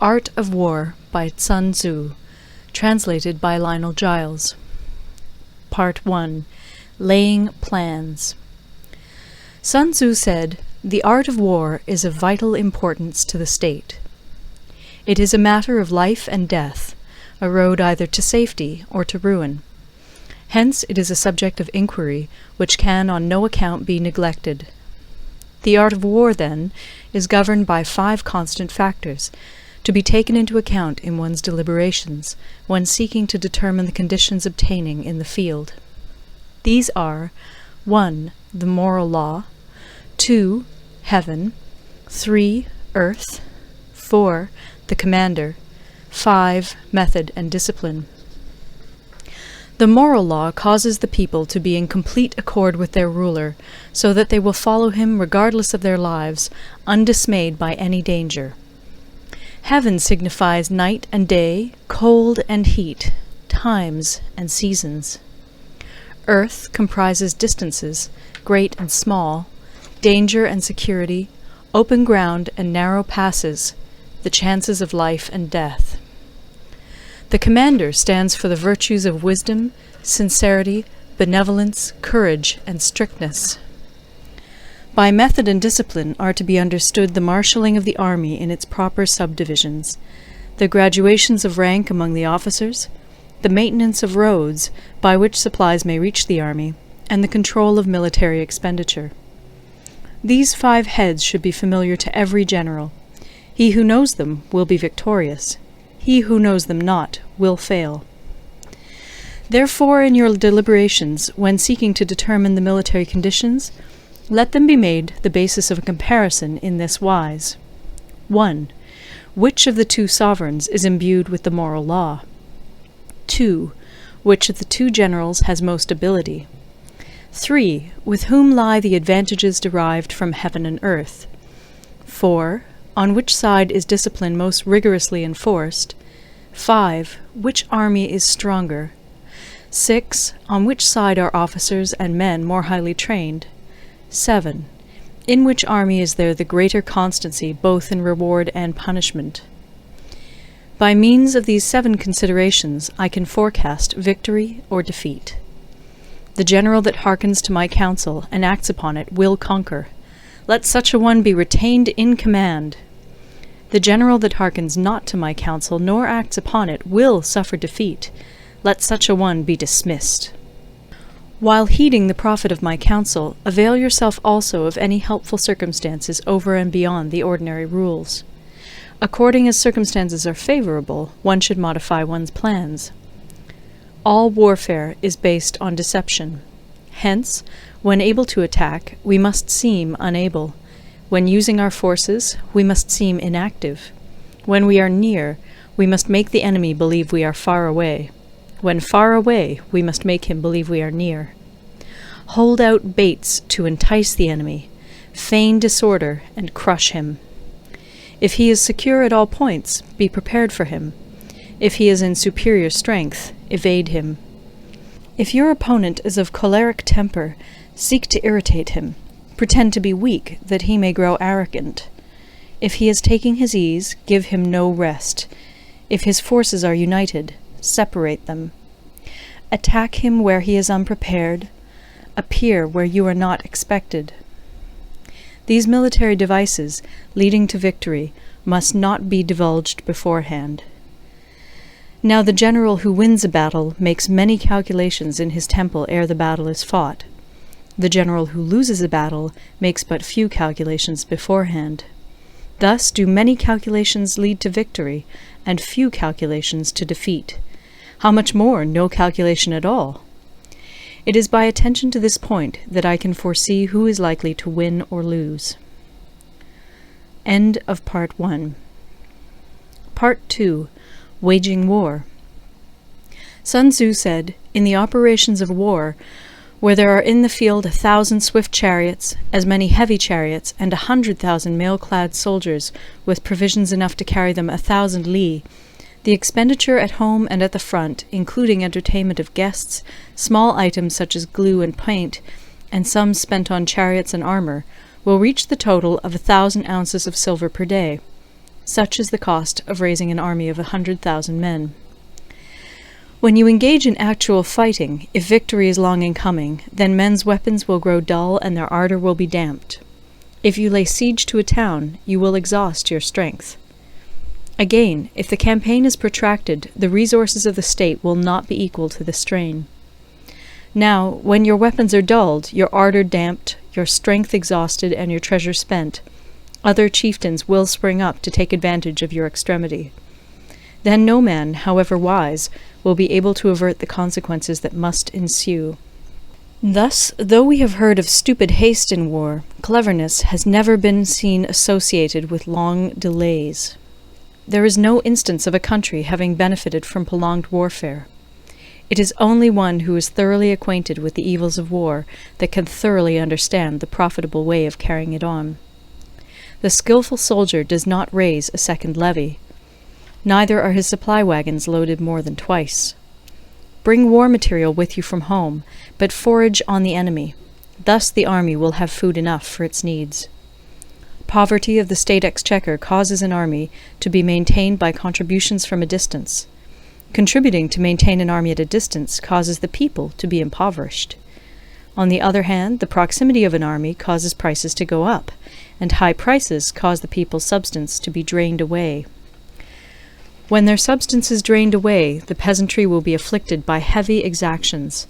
Art of War by Sun Tzu, translated by Lionel Giles. Part 1. Laying Plans. Sun Tzu said, "The art of war is of vital importance to the state. It is a matter of life and death, a road either to safety or to ruin. Hence it is a subject of inquiry which can on no account be neglected. The art of war, then, is governed by 5 constant factors, to be taken into account in one's deliberations when seeking to determine the conditions obtaining in the field. These are 1. The moral law, 2. Heaven, 3. Earth, 4. The commander, 5. Method and discipline. The moral law causes the people to be in complete accord with their ruler, so that they will follow him regardless of their lives, undismayed by any danger. Heaven signifies night and day, cold and heat, times and seasons. Earth comprises distances, great and small, danger and security, open ground and narrow passes, the chances of life and death. The commander stands for the virtues of wisdom, sincerity, benevolence, courage, and strictness. By method and discipline are to be understood the marshalling of the army in its proper subdivisions, the graduations of rank among the officers, the maintenance of roads by which supplies may reach the army, and the control of military expenditure. These 5 heads should be familiar to every general. He who knows them will be victorious. He who knows them not will fail. Therefore, in your deliberations, when seeking to determine the military conditions, let them be made the basis of a comparison in this wise. 1. Which of the 2 sovereigns is imbued with the moral law? 2. Which of the 2 generals has most ability? 3. With whom lie the advantages derived from heaven and earth? 4. On which side is discipline most rigorously enforced? 5. Which army is stronger? 6. On which side are officers and men more highly trained? 7. In which army is there the greater constancy both in reward and punishment? By means of these 7 considerations I can forecast victory or defeat. The general that hearkens to my counsel and acts upon it will conquer. Let such a one be retained in command. The general that hearkens not to my counsel nor acts upon it will suffer defeat. Let such a one be dismissed. While heeding the profit of my counsel, avail yourself also of any helpful circumstances over and beyond the ordinary rules. According as circumstances are favorable, one should modify one's plans. All warfare is based on deception. Hence, when able to attack, we must seem unable. When using our forces, we must seem inactive. When we are near, we must make the enemy believe we are far away. When far away, we must make him believe we are near. Hold out baits to entice the enemy, feign disorder, and crush him. If he is secure at all points, be prepared for him. If he is in superior strength, evade him. If your opponent is of choleric temper, seek to irritate him. Pretend to be weak, that he may grow arrogant. If he is taking his ease, give him no rest. If his forces are united, separate them. Attack him where he is unprepared. Appear where you are not expected. These military devices, leading to victory, must not be divulged beforehand. Now the general who wins a battle makes many calculations in his temple ere the battle is fought. The general who loses a battle makes but few calculations beforehand. Thus do many calculations lead to victory, and few calculations to defeat. How much more no calculation at all? It is by attention to this point that I can foresee who is likely to win or lose. End of Part 1. Part 2. Waging War. Sun Tzu said, "In the operations of war, where there are in the field 1,000 swift chariots, as many heavy chariots, and 100,000 mail-clad soldiers, with provisions enough to carry them 1,000 li, the expenditure at home and at the front, including entertainment of guests, small items such as glue and paint, and sums spent on chariots and armour, will reach the total of 1,000 ounces of silver per day. Such is the cost of raising an army of 100,000 men. When you engage in actual fighting, if victory is long in coming, then men's weapons will grow dull and their ardor will be damped. If you lay siege to a town, you will exhaust your strength. Again, if the campaign is protracted, the resources of the state will not be equal to the strain. Now, when your weapons are dulled, your ardor damped, your strength exhausted, and your treasure spent, other chieftains will spring up to take advantage of your extremity. Then no man, however wise, will be able to avert the consequences that must ensue. Thus, though we have heard of stupid haste in war, cleverness has never been seen associated with long delays. There is no instance of a country having benefited from prolonged warfare. It is only one who is thoroughly acquainted with the evils of war that can thoroughly understand the profitable way of carrying it on. The skilful soldier does not raise a second levy. Neither are his supply wagons loaded more than twice. Bring war material with you from home, but forage on the enemy. Thus the army will have food enough for its needs. Poverty of the state exchequer causes an army to be maintained by contributions from a distance. Contributing to maintain an army at a distance causes the people to be impoverished. On the other hand, the proximity of an army causes prices to go up, and high prices cause the people's substance to be drained away. When their substance is drained away, the peasantry will be afflicted by heavy exactions.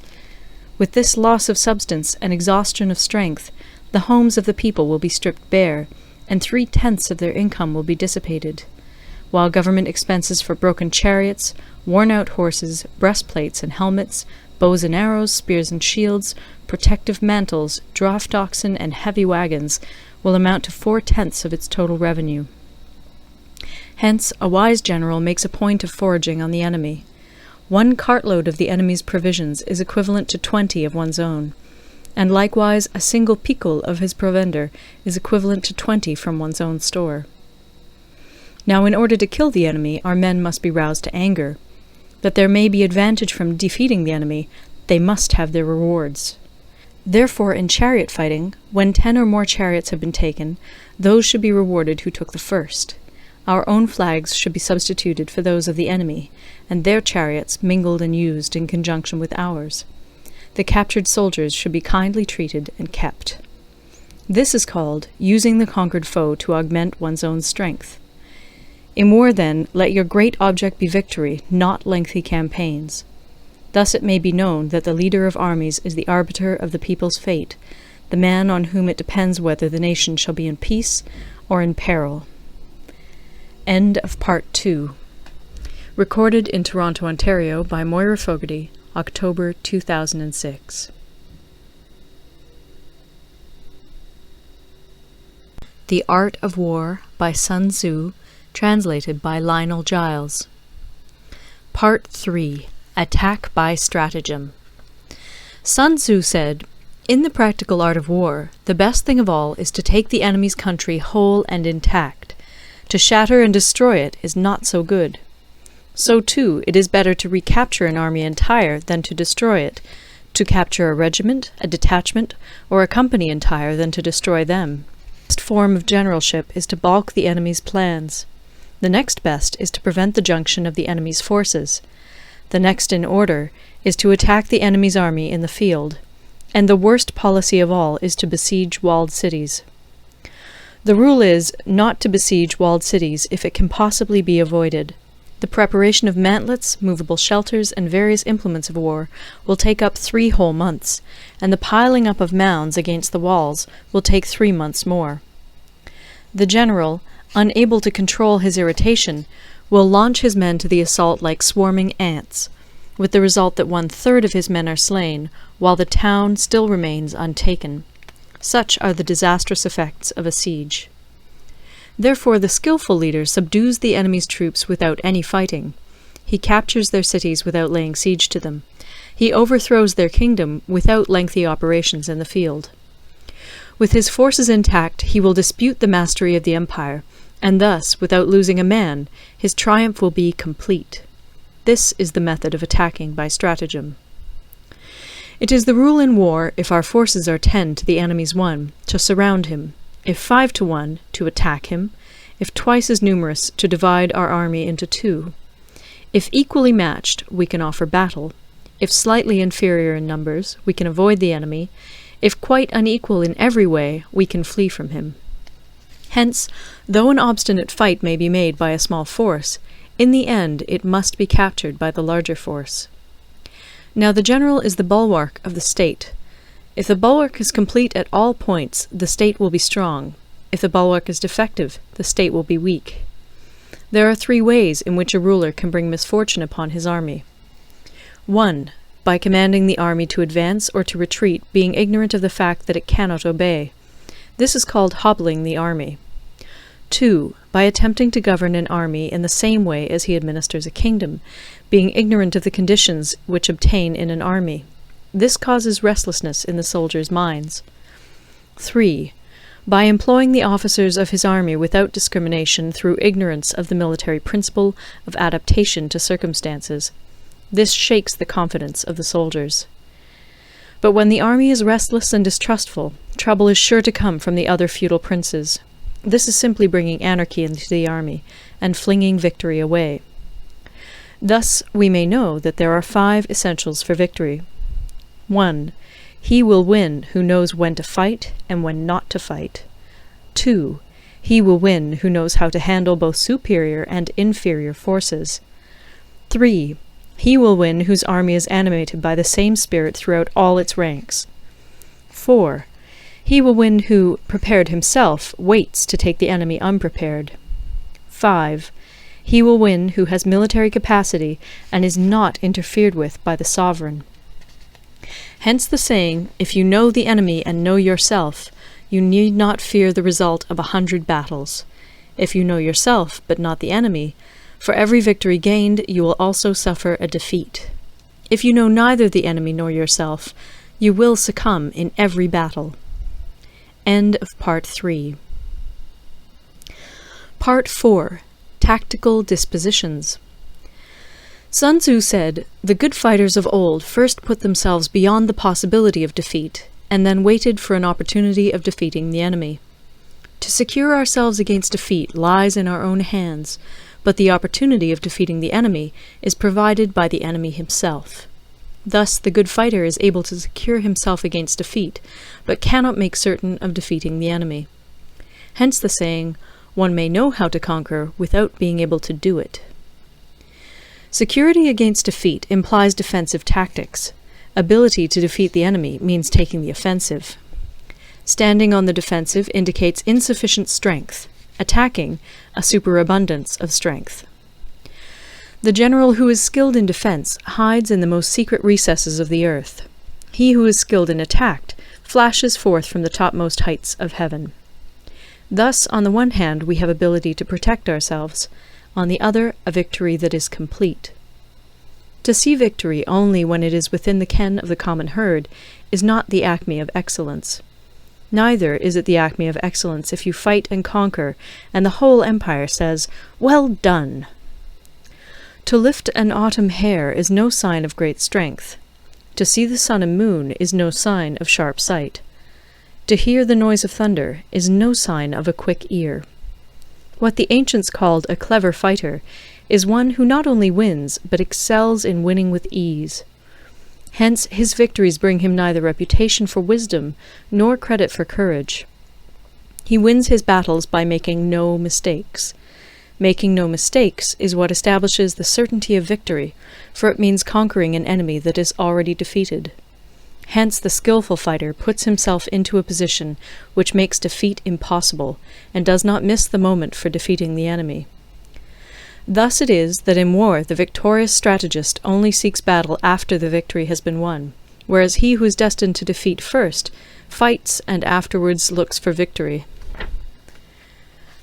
With this loss of substance and exhaustion of strength, the homes of the people will be stripped bare, and 3/10 of their income will be dissipated, while government expenses for broken chariots, worn-out horses, breastplates and helmets, bows and arrows, spears and shields, protective mantles, draft oxen, and heavy wagons will amount to 4/10 of its total revenue. Hence, a wise general makes a point of foraging on the enemy. 1 cartload of the enemy's provisions is equivalent to 20 of one's own, and likewise a single picul of his provender is equivalent to 20 from one's own store. Now, in order to kill the enemy, our men must be roused to anger. That there may be advantage from defeating the enemy, they must have their rewards. Therefore, in chariot fighting, when 10 or more chariots have been taken, those should be rewarded who took the first. Our own flags should be substituted for those of the enemy, and their chariots mingled and used in conjunction with ours. The captured soldiers should be kindly treated and kept. This is called using the conquered foe to augment one's own strength. In war, then, let your great object be victory, not lengthy campaigns. Thus it may be known that the leader of armies is the arbiter of the people's fate, the man on whom it depends whether the nation shall be in peace or in peril. End of Part 2. Recorded in Toronto, Ontario by Moira Fogarty, October 2006. The Art of War by Sun Tzu, translated by Lionel Giles. Part 3. Attack by Stratagem. Sun Tzu said, "In the practical art of war, the best thing of all is to take the enemy's country whole and intact. To shatter and destroy it is not so good. So, too, it is better to recapture an army entire than to destroy it, to capture a regiment, a detachment, or a company entire than to destroy them. The best form of generalship is to balk the enemy's plans. The next best is to prevent the junction of the enemy's forces. The next in order is to attack the enemy's army in the field. And the worst policy of all is to besiege walled cities. The rule is not to besiege walled cities if it can possibly be avoided. The preparation of mantlets, movable shelters, and various implements of war will take up 3 whole months, and the piling up of mounds against the walls will take 3 months more. The general, unable to control his irritation, will launch his men to the assault like swarming ants, with the result that 1/3 of his men are slain, while the town still remains untaken. Such are the disastrous effects of a siege. Therefore the skilful leader subdues the enemy's troops without any fighting. He captures their cities without laying siege to them. He overthrows their kingdom without lengthy operations in the field. With his forces intact, he will dispute the mastery of the empire, and thus, without losing a man, his triumph will be complete. This is the method of attacking by stratagem. It is the rule in war, if our forces are 10 to the enemy's 1, to surround him, if 5 to 1, to attack him, If twice as numerous, to divide our army into two. If equally matched, we can offer battle. If slightly inferior in numbers, we can avoid the enemy. If quite unequal in every way, we can flee from him. Hence, though an obstinate fight may be made by a small force, in the end it must be captured by the larger force. Now the general is the bulwark of the state. If the bulwark is complete at all points, the state will be strong. If the bulwark is defective, the state will be weak. There are three ways in which a ruler can bring misfortune upon his army. 1. By commanding the army to advance or to retreat, being ignorant of the fact that it cannot obey. This is called hobbling the army. 2. By attempting to govern an army in the same way as he administers a kingdom, being ignorant of the conditions which obtain in an army. This causes restlessness in the soldiers' minds. 3. By employing the officers of his army without discrimination through ignorance of the military principle of adaptation to circumstances. This shakes the confidence of the soldiers. But when the army is restless and distrustful, trouble is sure to come from the other feudal princes. This is simply bringing anarchy into the army, and flinging victory away. Thus we may know that there are 5 essentials for victory. 1. He will win who knows when to fight and when not to fight. 2. He will win who knows how to handle both superior and inferior forces. 3. He will win whose army is animated by the same spirit throughout all its ranks. 4. He will win who, prepared himself, waits to take the enemy unprepared. 5. He will win who has military capacity and is not interfered with by the sovereign. Hence the saying, if you know the enemy and know yourself, you need not fear the result of 100 battles. If you know yourself, but not the enemy, for every victory gained you will also suffer a defeat. If you know neither the enemy nor yourself, you will succumb in every battle. End of Part 3. Part 4. Tactical Dispositions. Sun Tzu said, "The good fighters of old first put themselves beyond the possibility of defeat, and then waited for an opportunity of defeating the enemy. To secure ourselves against defeat lies in our own hands, but the opportunity of defeating the enemy is provided by the enemy himself. Thus the good fighter is able to secure himself against defeat, but cannot make certain of defeating the enemy. Hence the saying, one may know how to conquer without being able to do it." Security against defeat implies defensive tactics. Ability to defeat the enemy means taking the offensive. Standing on the defensive indicates insufficient strength. Attacking, a superabundance of strength. The general who is skilled in defense hides in the most secret recesses of the earth. He who is skilled in attack flashes forth from the topmost heights of heaven. Thus, on the one hand, we have ability to protect ourselves, on the other, a victory that is complete. To see victory only when it is within the ken of the common herd is not the acme of excellence. Neither is it the acme of excellence if you fight and conquer, and the whole empire says, "Well done!" To lift an autumn hair is no sign of great strength. To see the sun and moon is no sign of sharp sight. To hear the noise of thunder is no sign of a quick ear. What the ancients called a clever fighter is one who not only wins, but excels in winning with ease. Hence his victories bring him neither reputation for wisdom nor credit for courage. He wins his battles by making no mistakes. Making no mistakes is what establishes the certainty of victory, for it means conquering an enemy that is already defeated. Hence the skillful fighter puts himself into a position which makes defeat impossible, and does not miss the moment for defeating the enemy. Thus it is that in war the victorious strategist only seeks battle after the victory has been won, whereas he who is destined to defeat first fights and afterwards looks for victory.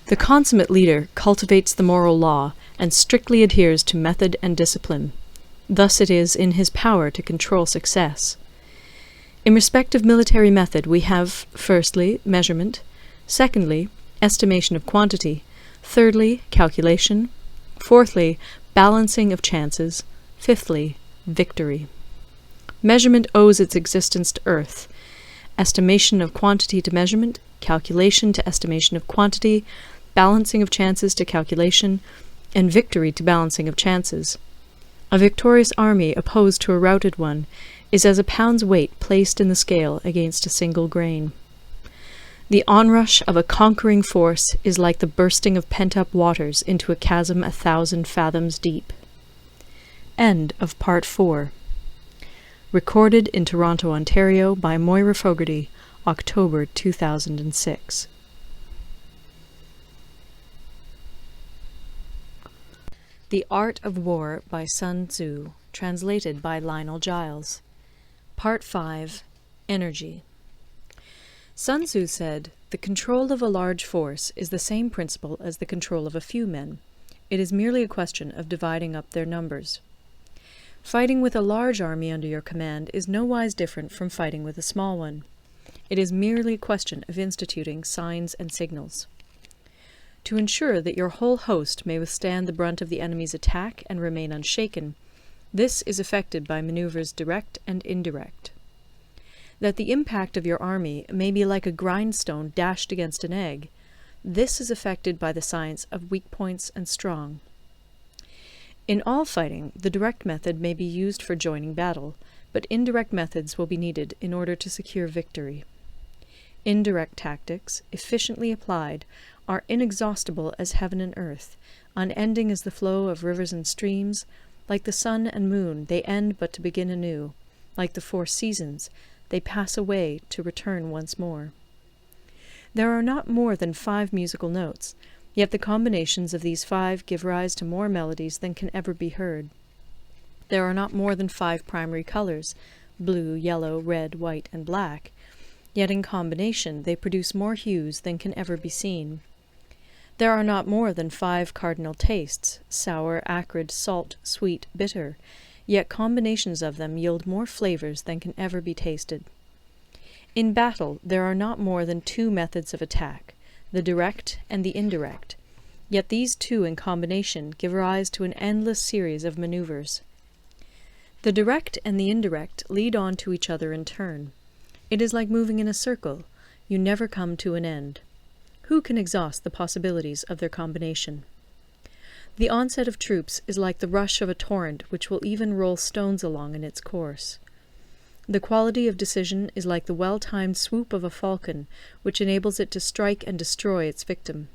The consummate leader cultivates the moral law and strictly adheres to method and discipline. Thus it is in his power to control success. In respect of military method we have, firstly, measurement, secondly, estimation of quantity, thirdly, calculation, fourthly, balancing of chances, fifthly, victory. Measurement owes its existence to earth, estimation of quantity to measurement, calculation to estimation of quantity, balancing of chances to calculation, and victory to balancing of chances. A victorious army opposed to a routed one is as a pound's weight placed in the scale against a single grain. The onrush of a conquering force is like the bursting of pent-up waters into a chasm 1,000 fathoms deep. End of Part 4. Recorded in Toronto, Ontario by Moira Fogarty, October 2006. The Art of War by Sun Tzu, translated by Lionel Giles. Part 5. Energy. Sun Tzu said, "The control of a large force is the same principle as the control of a few men. It is merely a question of dividing up their numbers." Fighting with a large army under your command is nowise different from fighting with a small one. It is merely a question of instituting signs and signals. To ensure that your whole host may withstand the brunt of the enemy's attack and remain unshaken, this is effected by maneuvers direct and indirect. That the impact of your army may be like a grindstone dashed against an egg, this is effected by the science of weak points and strong. In all fighting, the direct method may be used for joining battle, but indirect methods will be needed in order to secure victory. Indirect tactics, efficiently applied, are inexhaustible as heaven and earth, unending as the flow of rivers and streams. Like the sun and moon, they end but to begin anew. Like the 4 seasons, they pass away to return once more. There are not more than 5 musical notes, yet the combinations of these 5 give rise to more melodies than can ever be heard. There are not more than 5 primary colors, blue, yellow, red, white, and black, yet in combination they produce more hues than can ever be seen. There are not more than 5 cardinal tastes, sour, acrid, salt, sweet, bitter, yet combinations of them yield more flavors than can ever be tasted. In battle there are not more than 2 methods of attack, the direct and the indirect, yet these 2 in combination give rise to an endless series of maneuvers. The direct and the indirect lead on to each other in turn. It is like moving in a circle. You never come to an end. Who can exhaust the possibilities of their combination? The onset of troops is like the rush of a torrent which will even roll stones along in its course. The quality of decision is like the well-timed swoop of a falcon, which enables it to strike and destroy its victim.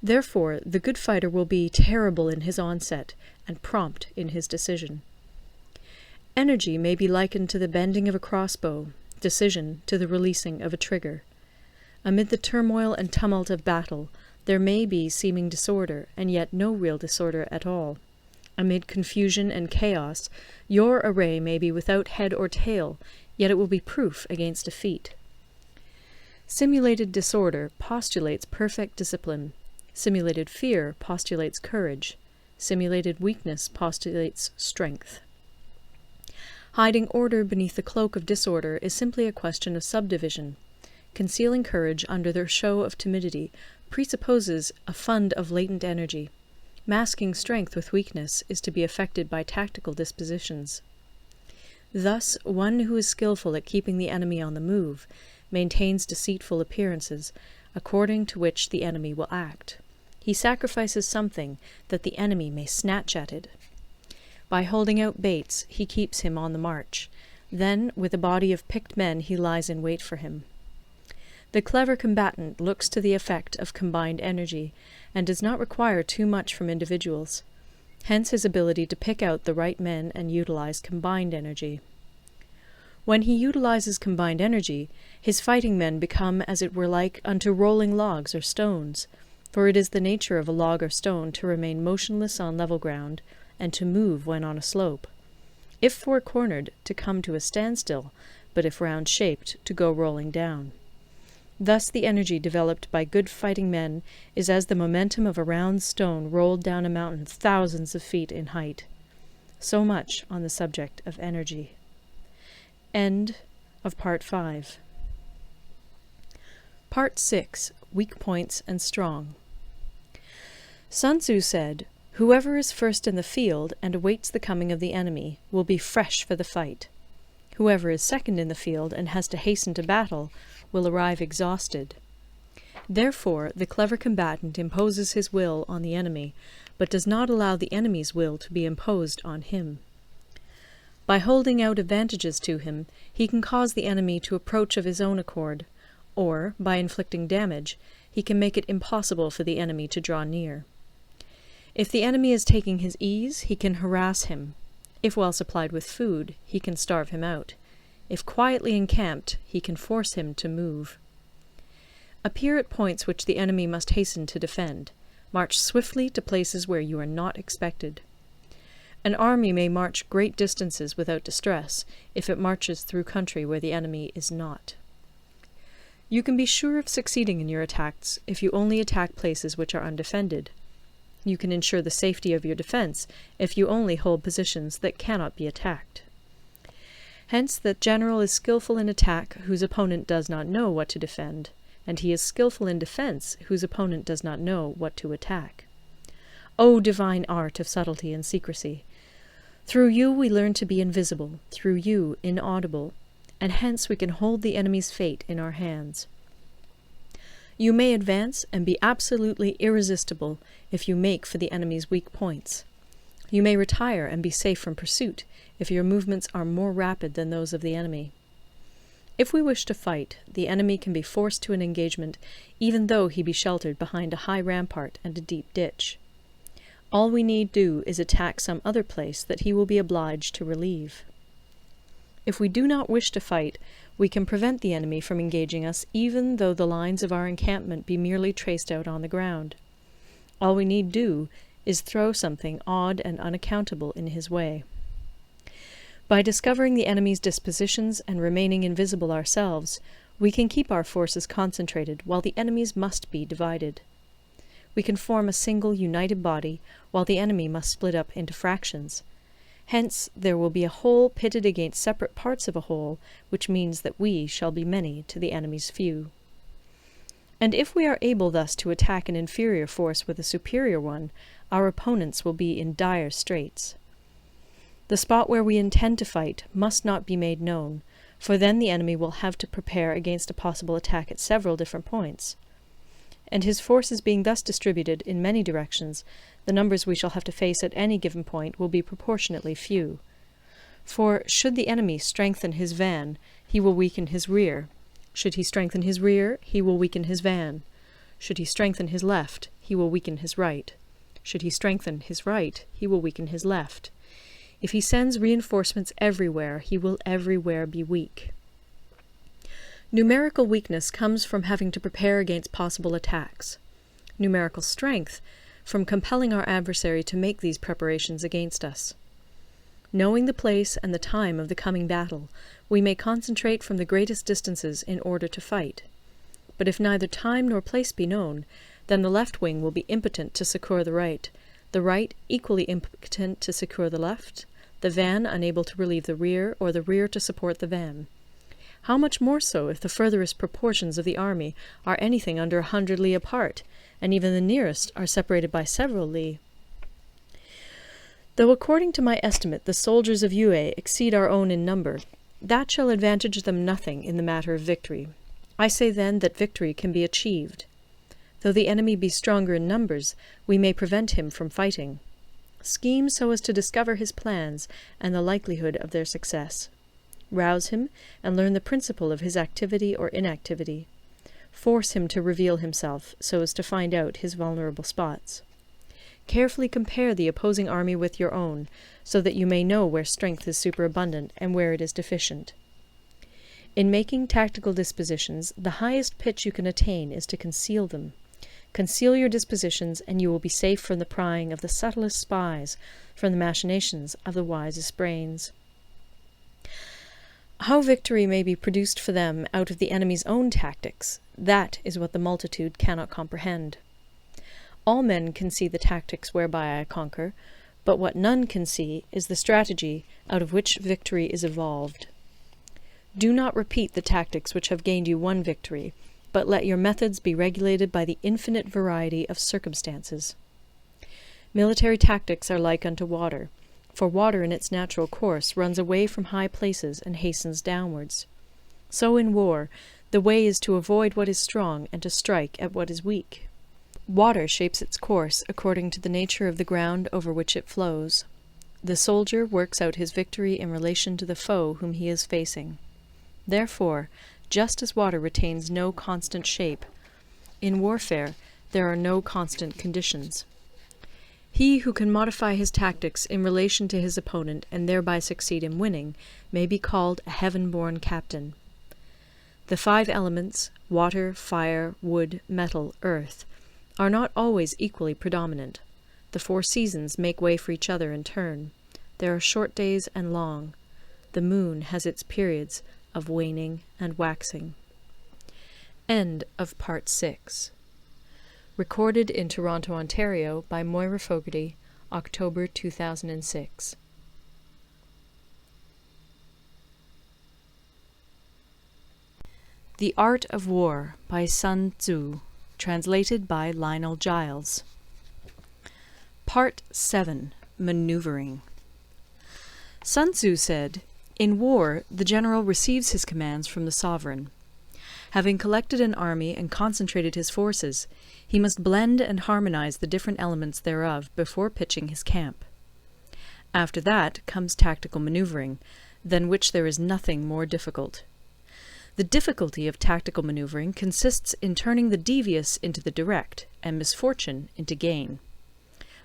Therefore, the good fighter will be terrible in his onset and prompt in his decision. Energy may be likened to the bending of a crossbow, decision to the releasing of a trigger. Amid the turmoil and tumult of battle, there may be seeming disorder, and yet no real disorder at all. Amid confusion and chaos, your array may be without head or tail, yet it will be proof against defeat. Simulated disorder postulates perfect discipline. Simulated fear postulates courage. Simulated weakness postulates strength. Hiding order beneath the cloak of disorder is simply a question of subdivision. Concealing courage under their show of timidity presupposes a fund of latent energy. Masking strength with weakness is to be effected by tactical dispositions. Thus, one who is skillful at keeping the enemy on the move maintains deceitful appearances, according to which the enemy will act. He sacrifices something that the enemy may snatch at it. By holding out baits, he keeps him on the march. Then, with a body of picked men, he lies in wait for him. The clever combatant looks to the effect of combined energy, and does not require too much from individuals. Hence his ability to pick out the right men and utilize combined energy. When he utilizes combined energy, his fighting men become as it were like unto rolling logs or stones, for it is the nature of a log or stone to remain motionless on level ground, and to move when on a slope. If four-cornered, to come to a standstill, but if round-shaped, to go rolling down. Thus the energy developed by good fighting men is as the momentum of a round stone rolled down a mountain thousands of feet in height. So much on the subject of energy. End of Part 5. Part 6. Weak Points and Strong. Sun Tzu said, "Whoever is first in the field and awaits the coming of the enemy will be fresh for the fight. Whoever is second in the field and has to hasten to battle will arrive exhausted. Therefore, the clever combatant imposes his will on the enemy, but does not allow the enemy's will to be imposed on him. By holding out advantages to him, he can cause the enemy to approach of his own accord, or, by inflicting damage, he can make it impossible for the enemy to draw near. If the enemy is taking his ease, he can harass him. If well supplied with food, he can starve him out. If quietly encamped, he can force him to move. Appear at points which the enemy must hasten to defend. March swiftly to places where you are not expected. An army may march great distances without distress, if it marches through country where the enemy is not. You can be sure of succeeding in your attacks if you only attack places which are undefended. You can ensure the safety of your defense if you only hold positions that cannot be attacked. Hence the general is skillful in attack whose opponent does not know what to defend, and he is skillful in defense whose opponent does not know what to attack. O divine art of subtlety and secrecy! Through you we learn to be invisible, through you inaudible, and hence we can hold the enemy's fate in our hands. You may advance and be absolutely irresistible if you make for the enemy's weak points. You may retire and be safe from pursuit if your movements are more rapid than those of the enemy. If we wish to fight, the enemy can be forced to an engagement even though he be sheltered behind a high rampart and a deep ditch. All we need do is attack some other place that he will be obliged to relieve. If we do not wish to fight, we can prevent the enemy from engaging us even though the lines of our encampment be merely traced out on the ground. All we need do is throw something odd and unaccountable in his way. By discovering the enemy's dispositions and remaining invisible ourselves, we can keep our forces concentrated while the enemy's must be divided. We can form a single united body while the enemy must split up into fractions. Hence there will be a whole pitted against separate parts of a whole, which means that we shall be many to the enemy's few. And if we are able thus to attack an inferior force with a superior one, our opponents will be in dire straits. The spot where we intend to fight must not be made known, for then the enemy will have to prepare against a possible attack at several different points. And his forces being thus distributed in many directions, the numbers we shall have to face at any given point will be proportionately few. For should the enemy strengthen his van, he will weaken his rear. Should he strengthen his rear, he will weaken his van. Should he strengthen his left, he will weaken his right. Should he strengthen his right, he will weaken his left. If he sends reinforcements everywhere, he will everywhere be weak. Numerical weakness comes from having to prepare against possible attacks. Numerical strength from compelling our adversary to make these preparations against us. Knowing the place and the time of the coming battle, we may concentrate from the greatest distances in order to fight. But if neither time nor place be known, then the left wing will be impotent to succour the right equally impotent to succour the left, the van unable to relieve the rear, or the rear to support the van. How much more so if the furthest proportions of the army are anything under 100 li apart, and even the nearest are separated by several li. Though according to my estimate the soldiers of Yue exceed our own in number, that shall advantage them nothing in the matter of victory. I say then that victory can be achieved. Though the enemy be stronger in numbers, we may prevent him from fighting. Scheme so as to discover his plans and the likelihood of their success. Rouse him and learn the principle of his activity or inactivity. Force him to reveal himself so as to find out his vulnerable spots. Carefully compare the opposing army with your own, so that you may know where strength is superabundant and where it is deficient. In making tactical dispositions, the highest pitch you can attain is to conceal them. Conceal your dispositions, and you will be safe from the prying of the subtlest spies, from the machinations of the wisest brains. How victory may be produced for them out of the enemy's own tactics, that is what the multitude cannot comprehend. All men can see the tactics whereby I conquer, but what none can see is the strategy out of which victory is evolved. Do not repeat the tactics which have gained you one victory, but let your methods be regulated by the infinite variety of circumstances. Military tactics are like unto water, for water in its natural course runs away from high places and hastens downwards. So in war, The way is to avoid what is strong and to strike at what is weak. Water shapes its course according to the nature of the ground over which it flows. The soldier works out his victory in relation to the foe whom he is facing. Therefore, just as water retains no constant shape, in warfare there are no constant conditions. He who can modify his tactics in relation to his opponent and thereby succeed in winning may be called a heaven-born captain. The 5 elements, water, fire, wood, metal, earth, are not always equally predominant. The 4 seasons make way for each other in turn. There are short days and long. The moon has its periods of waning and waxing. End of Part 6. Recorded in Toronto, Ontario by Moira Fogarty, October 2006. The Art of War by Sun Tzu, translated by Lionel Giles. Part 7. Maneuvering. Sun Tzu said, "In war, the general receives his commands from the sovereign. Having collected an army and concentrated his forces, he must blend and harmonize the different elements thereof before pitching his camp. After that comes tactical maneuvering, than which there is nothing more difficult. The difficulty of tactical maneuvering consists in turning the devious into the direct, and misfortune into gain.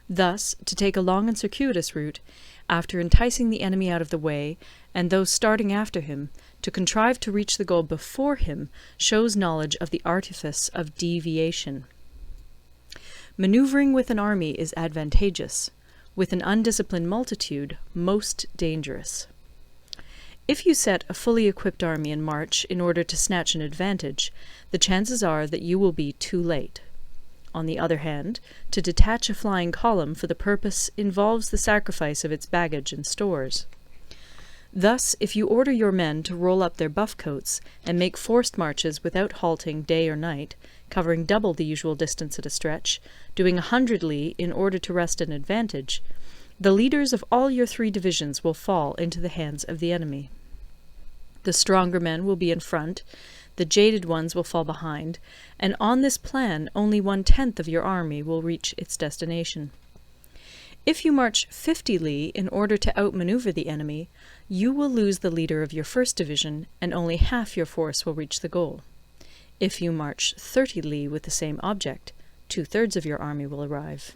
Thus, to take a long and circuitous route, after enticing the enemy out of the way, and those starting after him, to contrive to reach the goal before him, shows knowledge of the artifice of deviation. Maneuvering with an army is advantageous, with an undisciplined multitude most dangerous. If you set a fully equipped army in march in order to snatch an advantage, the chances are that you will be too late. On the other hand, to detach a flying column for the purpose involves the sacrifice of its baggage and stores. Thus, if you order your men to roll up their buff coats and make forced marches without halting day or night, covering double the usual distance at a stretch, doing 100 li in order to wrest an advantage, the leaders of all your 3 divisions will fall into the hands of the enemy. The stronger men will be in front, the jaded ones will fall behind, and on this plan only 1/10 of your army will reach its destination. If you march 50 li in order to outmaneuver the enemy, you will lose the leader of your first division, and only half your force will reach the goal. If you march 30 li with the same object, 2/3 of your army will arrive.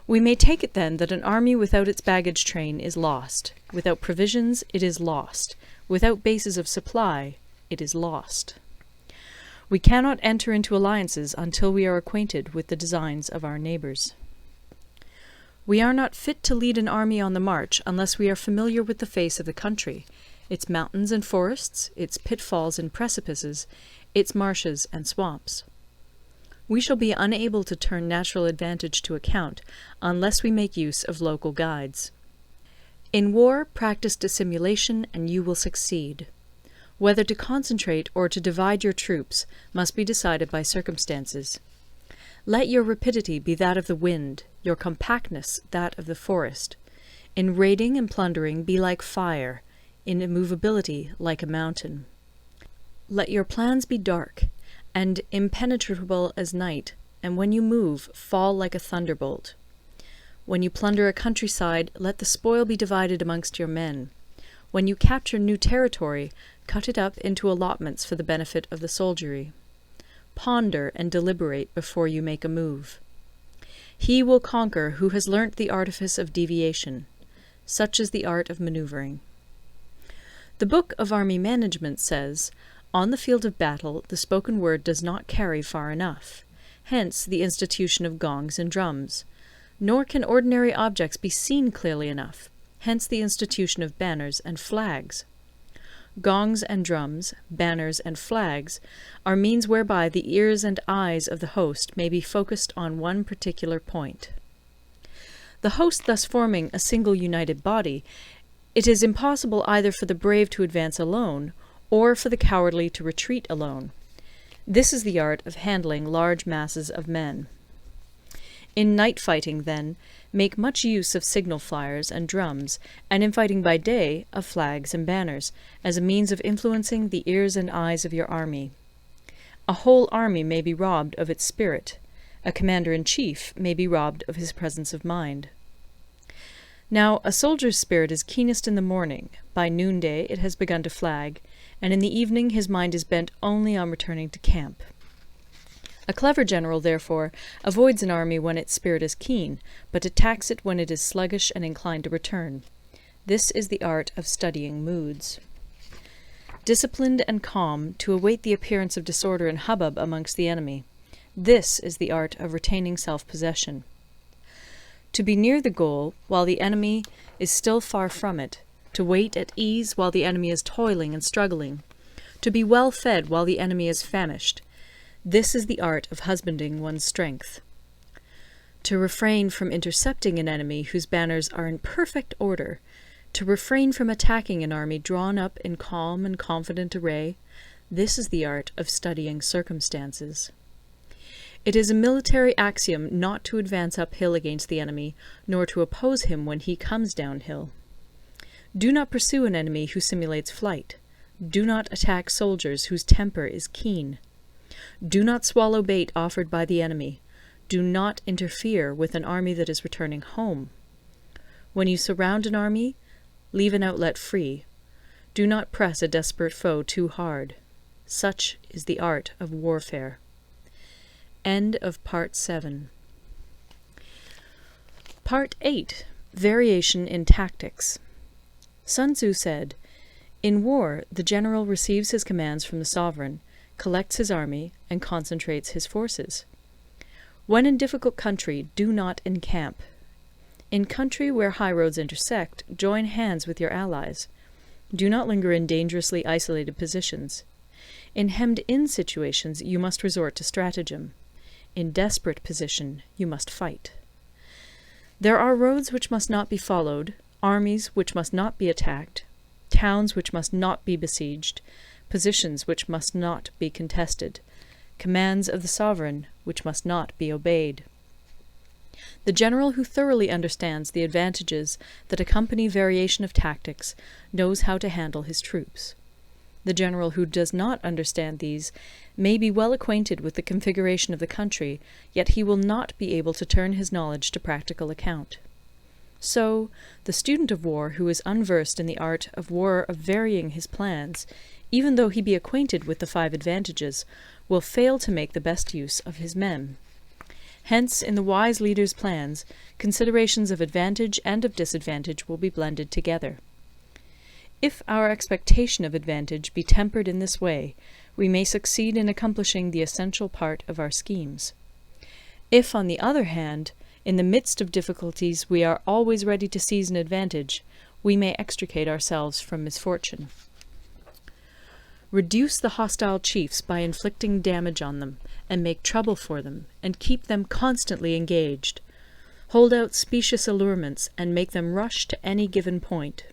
We may take it then that an army without its baggage train is lost. Without provisions, it is lost. Without bases of supply, it is lost. We cannot enter into alliances until we are acquainted with the designs of our neighbours. We are not fit to lead an army on the march unless we are familiar with the face of the country, its mountains and forests, its pitfalls and precipices, its marshes and swamps. We shall be unable to turn natural advantage to account unless we make use of local guides. In war, practice dissimulation and you will succeed. Whether to concentrate or to divide your troops must be decided by circumstances. Let your rapidity be that of the wind, your compactness that of the forest. In raiding and plundering be like fire, in immovability like a mountain. Let your plans be dark, and impenetrable as night, and when you move, fall like a thunderbolt. When you plunder a countryside, let the spoil be divided amongst your men. When you capture new territory, cut it up into allotments for the benefit of the soldiery. Ponder and deliberate before you make a move. He will conquer who has learnt the artifice of deviation. Such is the art of maneuvering. The Book of Army Management says, "On the field of battle, the spoken word does not carry far enough. Hence the institution of gongs and drums. Nor can ordinary objects be seen clearly enough. Hence the institution of banners and flags. Gongs and drums, banners and flags, are means whereby the ears and eyes of the host may be focused on one particular point. The host thus forming a single united body, it is impossible either for the brave to advance alone, or for the cowardly to retreat alone. This is the art of handling large masses of men. In night fighting, then, make much use of signal flyers and drums, and in fighting by day, of flags and banners, as a means of influencing the ears and eyes of your army. A whole army may be robbed of its spirit. A commander-in-chief may be robbed of his presence of mind. Now, a soldier's spirit is keenest in the morning. By noonday it has begun to flag, and in the evening his mind is bent only on returning to camp. A clever general, therefore, avoids an army when its spirit is keen, but attacks it when it is sluggish and inclined to return. This is the art of studying moods. Disciplined and calm, to await the appearance of disorder and hubbub amongst the enemy. This is the art of retaining self-possession. To be near the goal while the enemy is still far from it, to wait at ease while the enemy is toiling and struggling, to be well fed while the enemy is famished. This is the art of husbanding one's strength. To refrain from intercepting an enemy whose banners are in perfect order, to refrain from attacking an army drawn up in calm and confident array, this is the art of studying circumstances. It is a military axiom not to advance uphill against the enemy, nor to oppose him when he comes downhill. Do not pursue an enemy who simulates flight. Do not attack soldiers whose temper is keen. Do not swallow bait offered by the enemy. Do not interfere with an army that is returning home. When you surround an army, leave an outlet free. Do not press a desperate foe too hard. Such is the art of warfare. End of Part 7. Part 8. Variation in Tactics. Sun Tzu said, "In war, the general receives his commands from the sovereign, collects his army, and concentrates his forces. When in difficult country, do not encamp. In country where high roads intersect, join hands with your allies. Do not linger in dangerously isolated positions. In hemmed-in situations, you must resort to stratagem. In desperate position, you must fight. There are roads which must not be followed, armies which must not be attacked, towns which must not be besieged, positions which must not be contested, commands of the sovereign which must not be obeyed." The general who thoroughly understands the advantages that accompany variation of tactics knows how to handle his troops. The general who does not understand these may be well acquainted with the configuration of the country, yet he will not be able to turn his knowledge to practical account. So, the student of war who is unversed in the art of war of varying his plans, even though he be acquainted with the 5 advantages, will fail to make the best use of his men. Hence, in the wise leader's plans, considerations of advantage and of disadvantage will be blended together. If our expectation of advantage be tempered in this way, we may succeed in accomplishing the essential part of our schemes. If, on the other hand, in the midst of difficulties we are always ready to seize an advantage, we may extricate ourselves from misfortune. Reduce the hostile chiefs by inflicting damage on them, and make trouble for them, and keep them constantly engaged. Hold out specious allurements, and make them rush to any given point.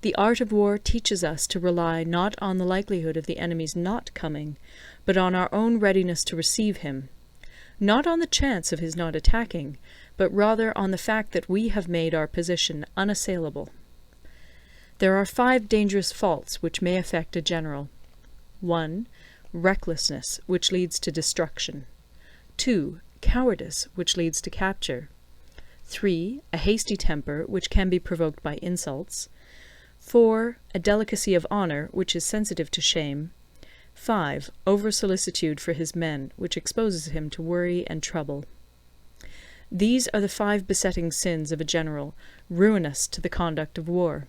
The art of war teaches us to rely not on the likelihood of the enemy's not coming, but on our own readiness to receive him, not on the chance of his not attacking, but rather on the fact that we have made our position unassailable. There are 5 dangerous faults which may affect a general. 1. Recklessness, which leads to destruction. 2. Cowardice, which leads to capture. 3. A hasty temper, which can be provoked by insults. 4. A delicacy of honour, which is sensitive to shame. 5. Over-solicitude for his men, which exposes him to worry and trouble. These are the 5 besetting sins of a general, ruinous to the conduct of war.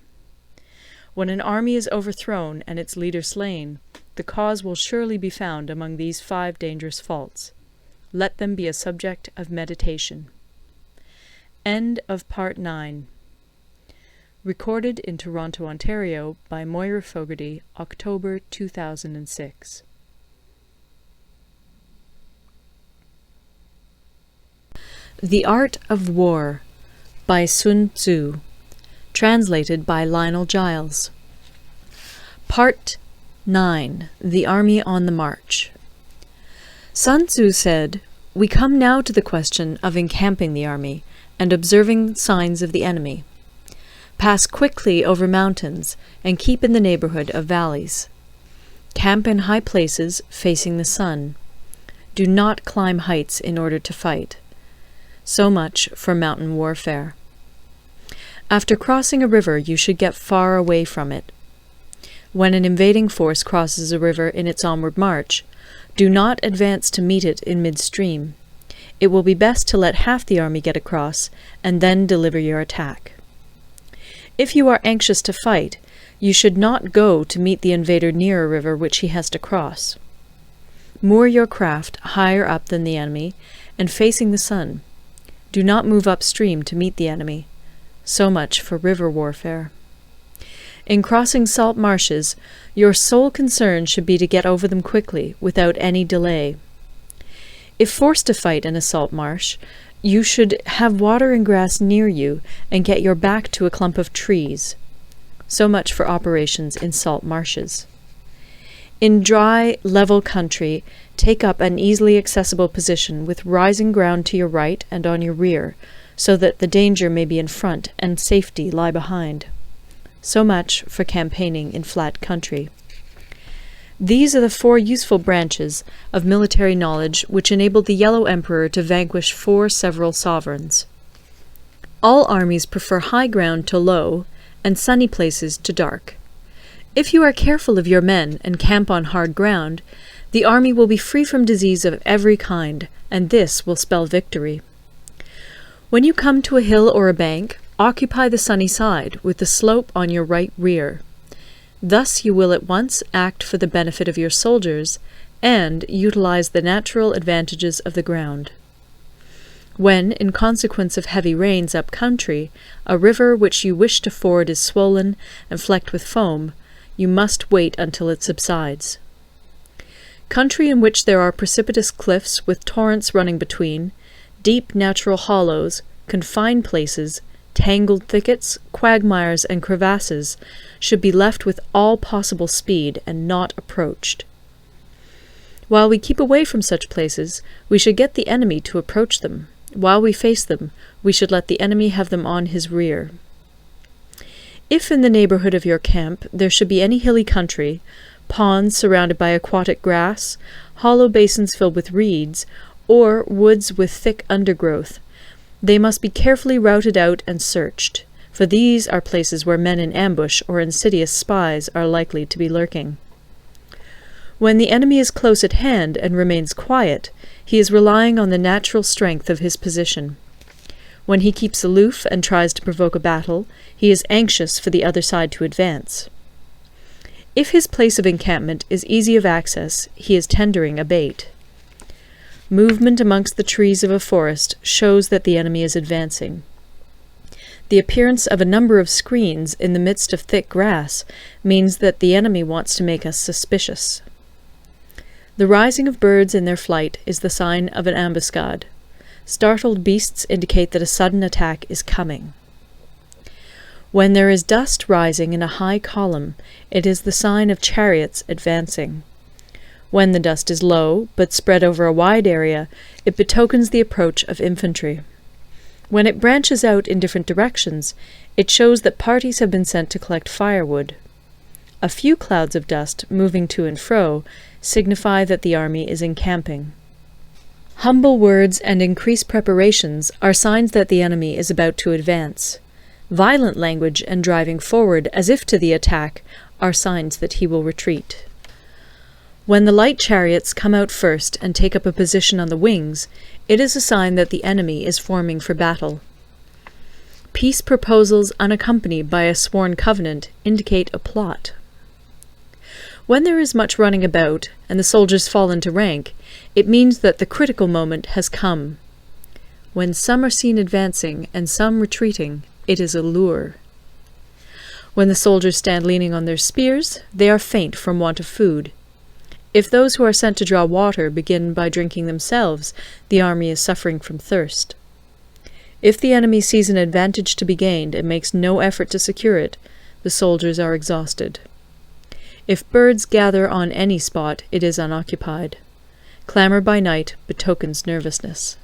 When an army is overthrown and its leader slain, the cause will surely be found among these 5 dangerous faults. Let them be a subject of meditation. End of Part 9. Recorded in Toronto, Ontario by Moira Fogarty, October 2006. The Art of War by Sun Tzu. Translated by Lionel Giles. Part 9. The Army on the March. Sun Tzu said, We come now to the question of encamping the army and observing signs of the enemy. Pass quickly over mountains and keep in the neighborhood of valleys. Camp in high places facing the sun. Do not climb heights in order to fight. So much for mountain warfare. After crossing a river, you should get far away from it. When an invading force crosses a river in its onward march, do not advance to meet it in midstream. It will be best to let half the army get across, and then deliver your attack. If you are anxious to fight, you should not go to meet the invader near a river which he has to cross. Moor your craft higher up than the enemy, and facing the sun. Do not move upstream to meet the enemy. So much for river warfare. In crossing salt marshes, your sole concern should be to get over them quickly, without any delay. If forced to fight in a salt marsh, you should have water and grass near you and get your back to a clump of trees. So much for operations in salt marshes. In dry, level country, take up an easily accessible position with rising ground to your right and on your rear, so that the danger may be in front and safety lie behind. So much for campaigning in flat country. These are the 4 useful branches of military knowledge which enabled the Yellow Emperor to vanquish 4 several sovereigns. All armies prefer high ground to low, and sunny places to dark. If you are careful of your men and camp on hard ground, the army will be free from disease of every kind, and this will spell victory. When you come to a hill or a bank, occupy the sunny side, with the slope on your right rear. Thus you will at once act for the benefit of your soldiers, and utilize the natural advantages of the ground. When, in consequence of heavy rains up country, a river which you wish to ford is swollen and flecked with foam, you must wait until it subsides. Country in which there are precipitous cliffs with torrents running between, deep natural hollows, confined places, tangled thickets, quagmires, and crevasses should be left with all possible speed and not approached. While we keep away from such places, we should get the enemy to approach them. While we face them, we should let the enemy have them on his rear. If in the neighborhood of your camp there should be any hilly country, ponds surrounded by aquatic grass, hollow basins filled with reeds, or woods with thick undergrowth, they must be carefully routed out and searched, for these are places where men in ambush or insidious spies are likely to be lurking. When the enemy is close at hand and remains quiet, he is relying on the natural strength of his position. When he keeps aloof and tries to provoke a battle, he is anxious for the other side to advance. If his place of encampment is easy of access, he is tendering a bait. Movement amongst the trees of a forest shows that the enemy is advancing. The appearance of a number of screens in the midst of thick grass means that the enemy wants to make us suspicious. The rising of birds in their flight is the sign of an ambuscade. Startled beasts indicate that a sudden attack is coming. When there is dust rising in a high column, it is the sign of chariots advancing. When the dust is low, but spread over a wide area, it betokens the approach of infantry. When it branches out in different directions, it shows that parties have been sent to collect firewood. A few clouds of dust, moving to and fro, signify that the army is encamping. Humble words and increased preparations are signs that the enemy is about to advance. Violent language and driving forward as if to the attack are signs that he will retreat. When the light chariots come out first and take up a position on the wings, it is a sign that the enemy is forming for battle. Peace proposals unaccompanied by a sworn covenant indicate a plot. When there is much running about and the soldiers fall into rank, it means that the critical moment has come. When some are seen advancing and some retreating, it is a lure. When the soldiers stand leaning on their spears, they are faint from want of food. If those who are sent to draw water begin by drinking themselves, the army is suffering from thirst. If the enemy sees an advantage to be gained and makes no effort to secure it, the soldiers are exhausted. If birds gather on any spot, it is unoccupied. Clamor by night betokens nervousness.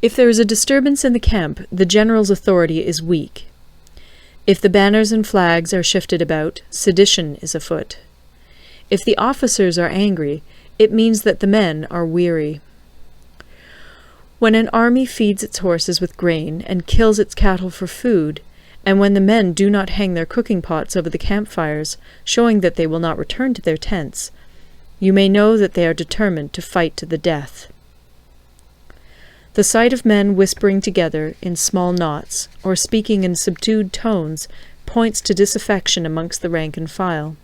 If there is a disturbance in the camp, the general's authority is weak. If the banners and flags are shifted about, sedition is afoot. If the officers are angry, it means that the men are weary. When an army feeds its horses with grain and kills its cattle for food, and when the men do not hang their cooking pots over the campfires, showing that they will not return to their tents, you may know that they are determined to fight to the death. The sight of men whispering together in small knots, or speaking in subdued tones, points to disaffection amongst the rank and file.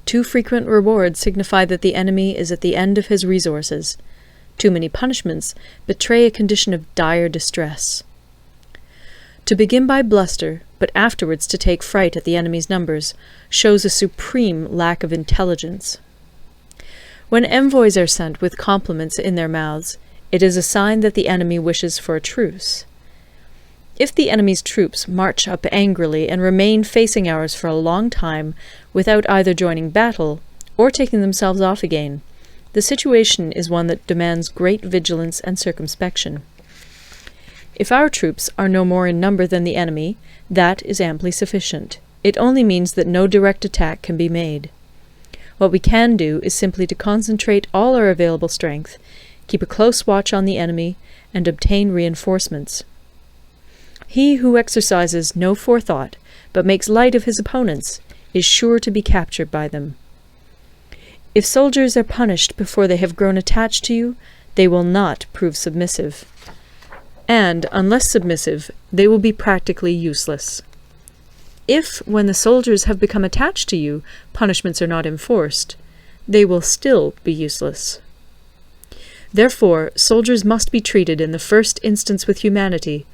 Too frequent rewards signify that the enemy is at the end of his resources. Too many punishments betray a condition of dire distress. To begin by bluster, but afterwards to take fright at the enemy's numbers, shows a supreme lack of intelligence. When envoys are sent with compliments in their mouths, it is a sign that the enemy wishes for a truce. If the enemy's troops march up angrily and remain facing ours for a long time without either joining battle or taking themselves off again, the situation is one that demands great vigilance and circumspection. If our troops are no more in number than the enemy, that is amply sufficient. It only means that no direct attack can be made. What we can do is simply to concentrate all our available strength, keep a close watch on the enemy, and obtain reinforcements. He who exercises no forethought, but makes light of his opponents, is sure to be captured by them. If soldiers are punished before they have grown attached to you, they will not prove submissive. And, unless submissive, they will be practically useless. If, when the soldiers have become attached to you, punishments are not enforced, they will still be useless. Therefore, soldiers must be treated in the first instance with humanity,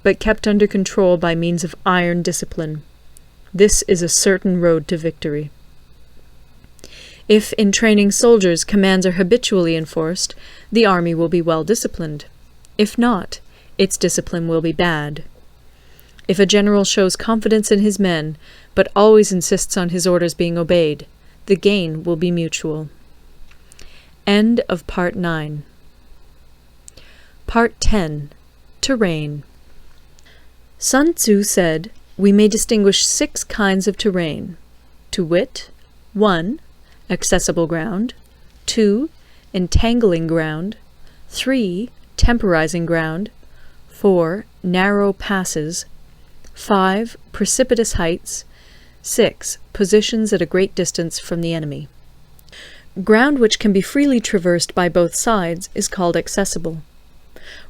but kept under control by means of iron discipline. This is a certain road to victory. If in training soldiers commands are habitually enforced, the army will be well disciplined. If not, its discipline will be bad. If a general shows confidence in his men, but always insists on his orders being obeyed, the gain will be mutual. End of Part 9. Part 10. Terrain. Sun Tzu said, "We may distinguish 6 kinds of terrain, to wit, 1. Accessible ground, 2. Entangling ground, 3. Temporizing ground, 4. Narrow passes, 5. Precipitous heights, 6. Positions at a great distance from the enemy." Ground which can be freely traversed by both sides is called accessible.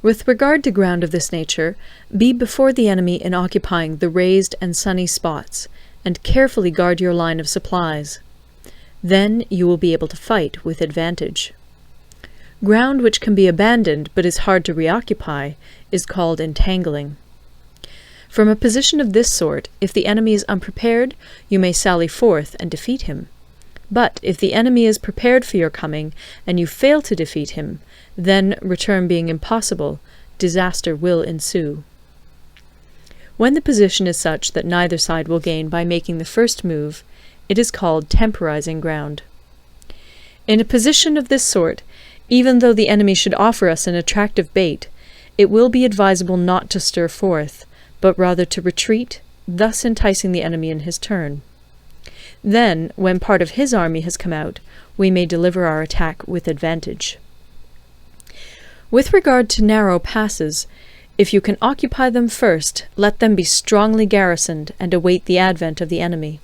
With regard to ground of this nature, be before the enemy in occupying the raised and sunny spots, and carefully guard your line of supplies. Then you will be able to fight with advantage. Ground which can be abandoned but is hard to reoccupy is called entangling. From a position of this sort, if the enemy is unprepared, you may sally forth and defeat him. But if the enemy is prepared for your coming, and you fail to defeat him, then, return being impossible, disaster will ensue. When the position is such that neither side will gain by making the first move, it is called temporizing ground. In a position of this sort, even though the enemy should offer us an attractive bait, it will be advisable not to stir forth, but rather to retreat, thus enticing the enemy in his turn. Then, when part of his army has come out, we may deliver our attack with advantage. With regard to narrow passes, if you can occupy them first, let them be strongly garrisoned and await the advent of the enemy.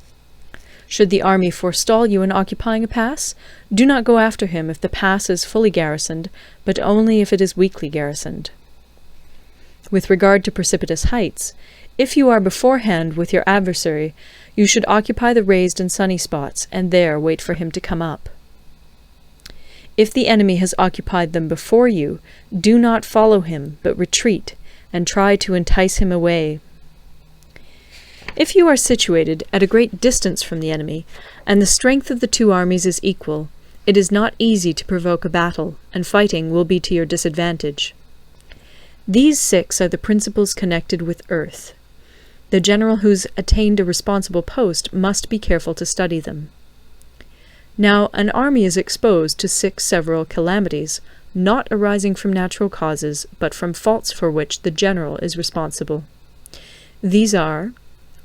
Should the army forestall you in occupying a pass, do not go after him if the pass is fully garrisoned, but only if it is weakly garrisoned. With regard to precipitous heights, if you are beforehand with your adversary, you should occupy the raised and sunny spots, and there wait for him to come up. If the enemy has occupied them before you, do not follow him, but retreat, and try to entice him away. If you are situated at a great distance from the enemy, and the strength of the two armies is equal, it is not easy to provoke a battle, and fighting will be to your disadvantage. These 6 are the principles connected with earth. The general who's attained a responsible post must be careful to study them. Now an army is exposed to 6 several calamities, not arising from natural causes, but from faults for which the general is responsible. These are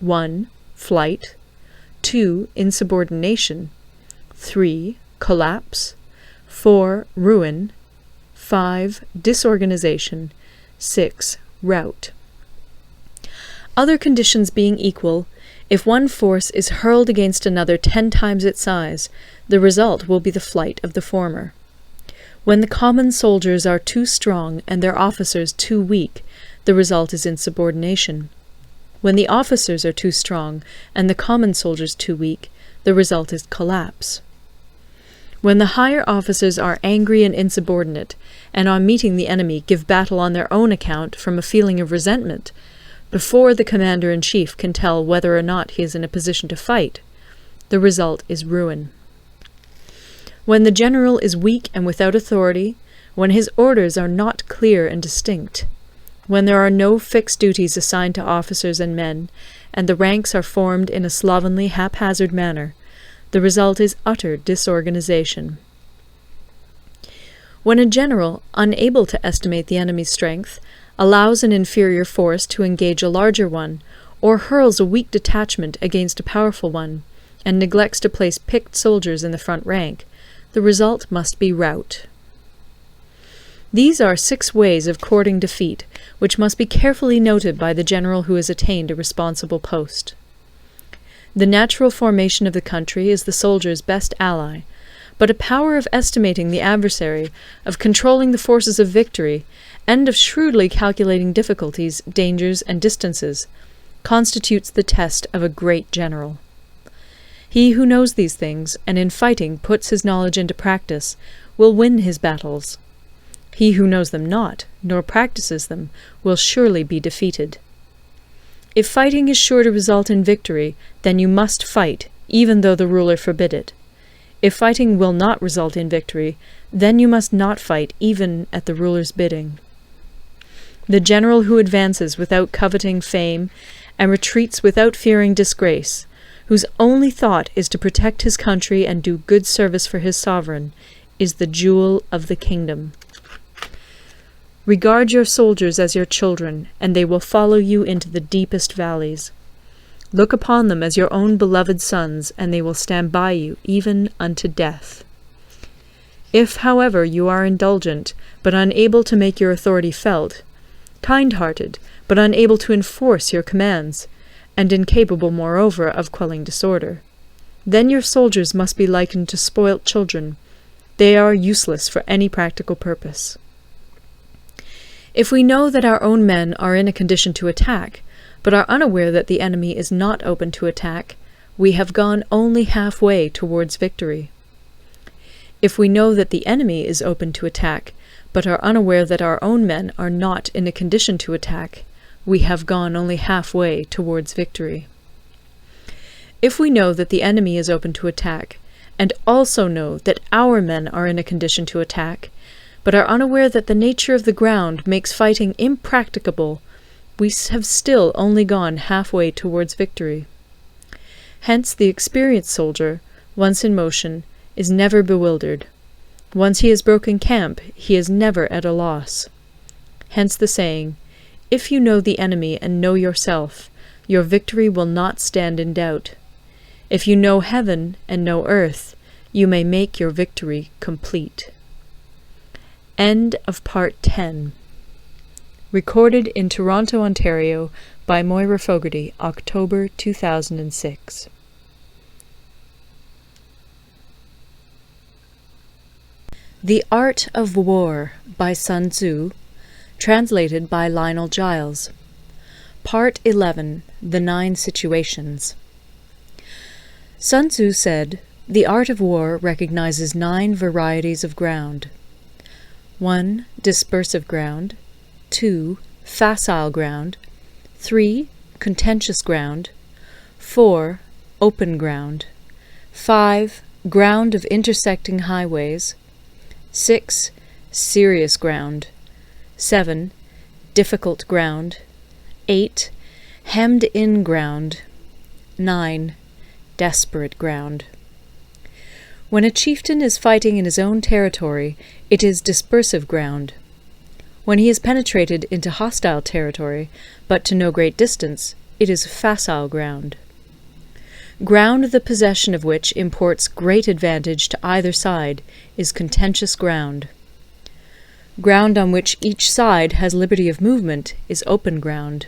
1. Flight, 2. Insubordination, 3. Collapse, 4. Ruin, 5. Disorganization, 6. Rout. Other conditions being equal, if one force is hurled against another 10 times its size, the result will be the flight of the former. When the common soldiers are too strong and their officers too weak, the result is insubordination. When the officers are too strong and the common soldiers too weak, the result is collapse. When the higher officers are angry and insubordinate, and on meeting the enemy give battle on their own account from a feeling of resentment, before the commander-in-chief can tell whether or not he is in a position to fight, the result is ruin. When the general is weak and without authority, when his orders are not clear and distinct, when there are no fixed duties assigned to officers and men, and the ranks are formed in a slovenly, haphazard manner, the result is utter disorganization. When a general, unable to estimate the enemy's strength, allows an inferior force to engage a larger one, or hurls a weak detachment against a powerful one, and neglects to place picked soldiers in the front rank, the result must be rout. These are 6 ways of courting defeat, which must be carefully noted by the general who has attained a responsible post. The natural formation of the country is the soldier's best ally, but a power of estimating the adversary, of controlling the forces of victory, and of shrewdly calculating difficulties, dangers, and distances, constitutes the test of a great general. He who knows these things, and in fighting puts his knowledge into practice, will win his battles. He who knows them not, nor practices them, will surely be defeated. If fighting is sure to result in victory, then you must fight, even though the ruler forbid it. If fighting will not result in victory, then you must not fight even at the ruler's bidding. The general who advances without coveting fame, and retreats without fearing disgrace, whose only thought is to protect his country and do good service for his sovereign, is the jewel of the kingdom. Regard your soldiers as your children, and they will follow you into the deepest valleys. Look upon them as your own beloved sons, and they will stand by you even unto death. If, however, you are indulgent, but unable to make your authority felt, kind-hearted, but unable to enforce your commands, and incapable, moreover, of quelling disorder, then your soldiers must be likened to spoilt children. They are useless for any practical purpose. If we know that our own men are in a condition to attack, but are unaware that the enemy is not open to attack, we have gone only halfway towards victory. If we know that the enemy is open to attack, but are unaware that our own men are not in a condition to attack, we have gone only halfway towards victory. If we know that the enemy is open to attack, and also know that our men are in a condition to attack, but are unaware that the nature of the ground makes fighting impracticable, we have still only gone halfway towards victory. Hence the experienced soldier, once in motion, is never bewildered. Once he has broken camp, he is never at a loss. Hence the saying, "If you know the enemy and know yourself, your victory will not stand in doubt. If you know heaven and know earth, you may make your victory complete." End of Part 10. Recorded in Toronto, Ontario by Moira Fogarty, October 2006. The Art of War by Sun Tzu, translated by Lionel Giles. Part 11. The 9 Situations. Sun Tzu said, "The art of war recognizes 9 varieties of ground. 1. Dispersive ground. 2. Facile ground. 3. Contentious ground. 4. Open ground. 5. Ground of intersecting highways. 6. Serious ground. 7. Difficult ground. 8. Hemmed-in ground. 9. Desperate ground." When a chieftain is fighting in his own territory, it is dispersive ground. When he has penetrated into hostile territory, but to no great distance, it is facile ground. Ground the possession of which imports great advantage to either side is contentious ground. Ground on which each side has liberty of movement is open ground.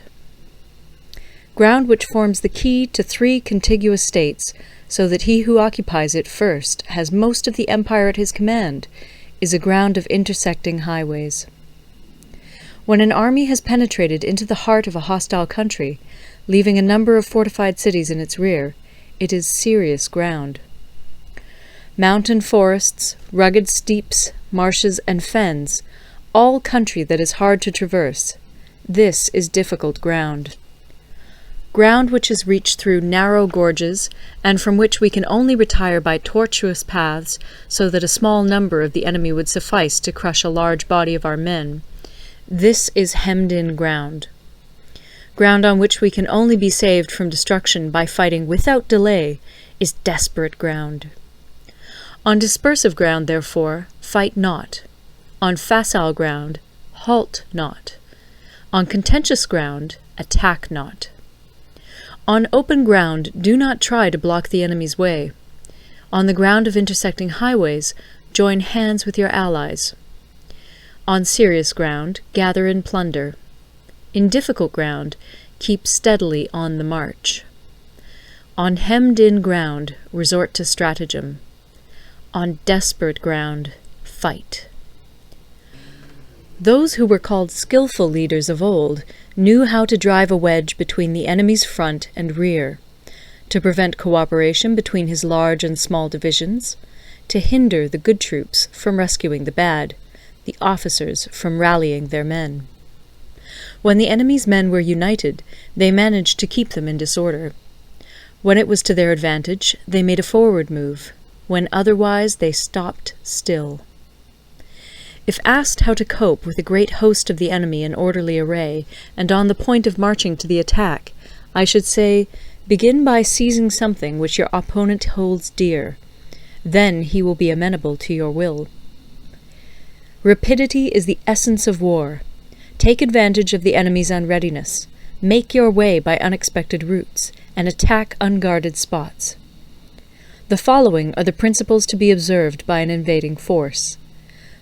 Ground which forms the key to 3 contiguous states, so that he who occupies it first has most of the empire at his command, is a ground of intersecting highways. When an army has penetrated into the heart of a hostile country, leaving a number of fortified cities in its rear, it is serious ground. Mountain forests, rugged steeps, marshes, and fens, all country that is hard to traverse, this is difficult ground. Ground which is reached through narrow gorges, and from which we can only retire by tortuous paths, so that a small number of the enemy would suffice to crush a large body of our men, this is hemmed-in ground. Ground on which we can only be saved from destruction by fighting without delay is desperate ground. On dispersive ground, therefore, fight not. On facile ground, halt not. On contentious ground, attack not. On open ground, do not try to block the enemy's way. On the ground of intersecting highways, join hands with your allies. On serious ground, gather in plunder. In difficult ground, keep steadily on the march. On hemmed-in ground, resort to stratagem. On desperate ground, fight. Those who were called skillful leaders of old knew how to drive a wedge between the enemy's front and rear, to prevent cooperation between his large and small divisions, to hinder the good troops from rescuing the bad, the officers from rallying their men. When the enemy's men were united, they managed to keep them in disorder. When it was to their advantage, they made a forward move. When otherwise, they stopped still. If asked how to cope with a great host of the enemy in orderly array, and on the point of marching to the attack, I should say, begin by seizing something which your opponent holds dear. Then he will be amenable to your will. Rapidity is the essence of war. Take advantage of the enemy's unreadiness. Make your way by unexpected routes, and attack unguarded spots. The following are the principles to be observed by an invading force.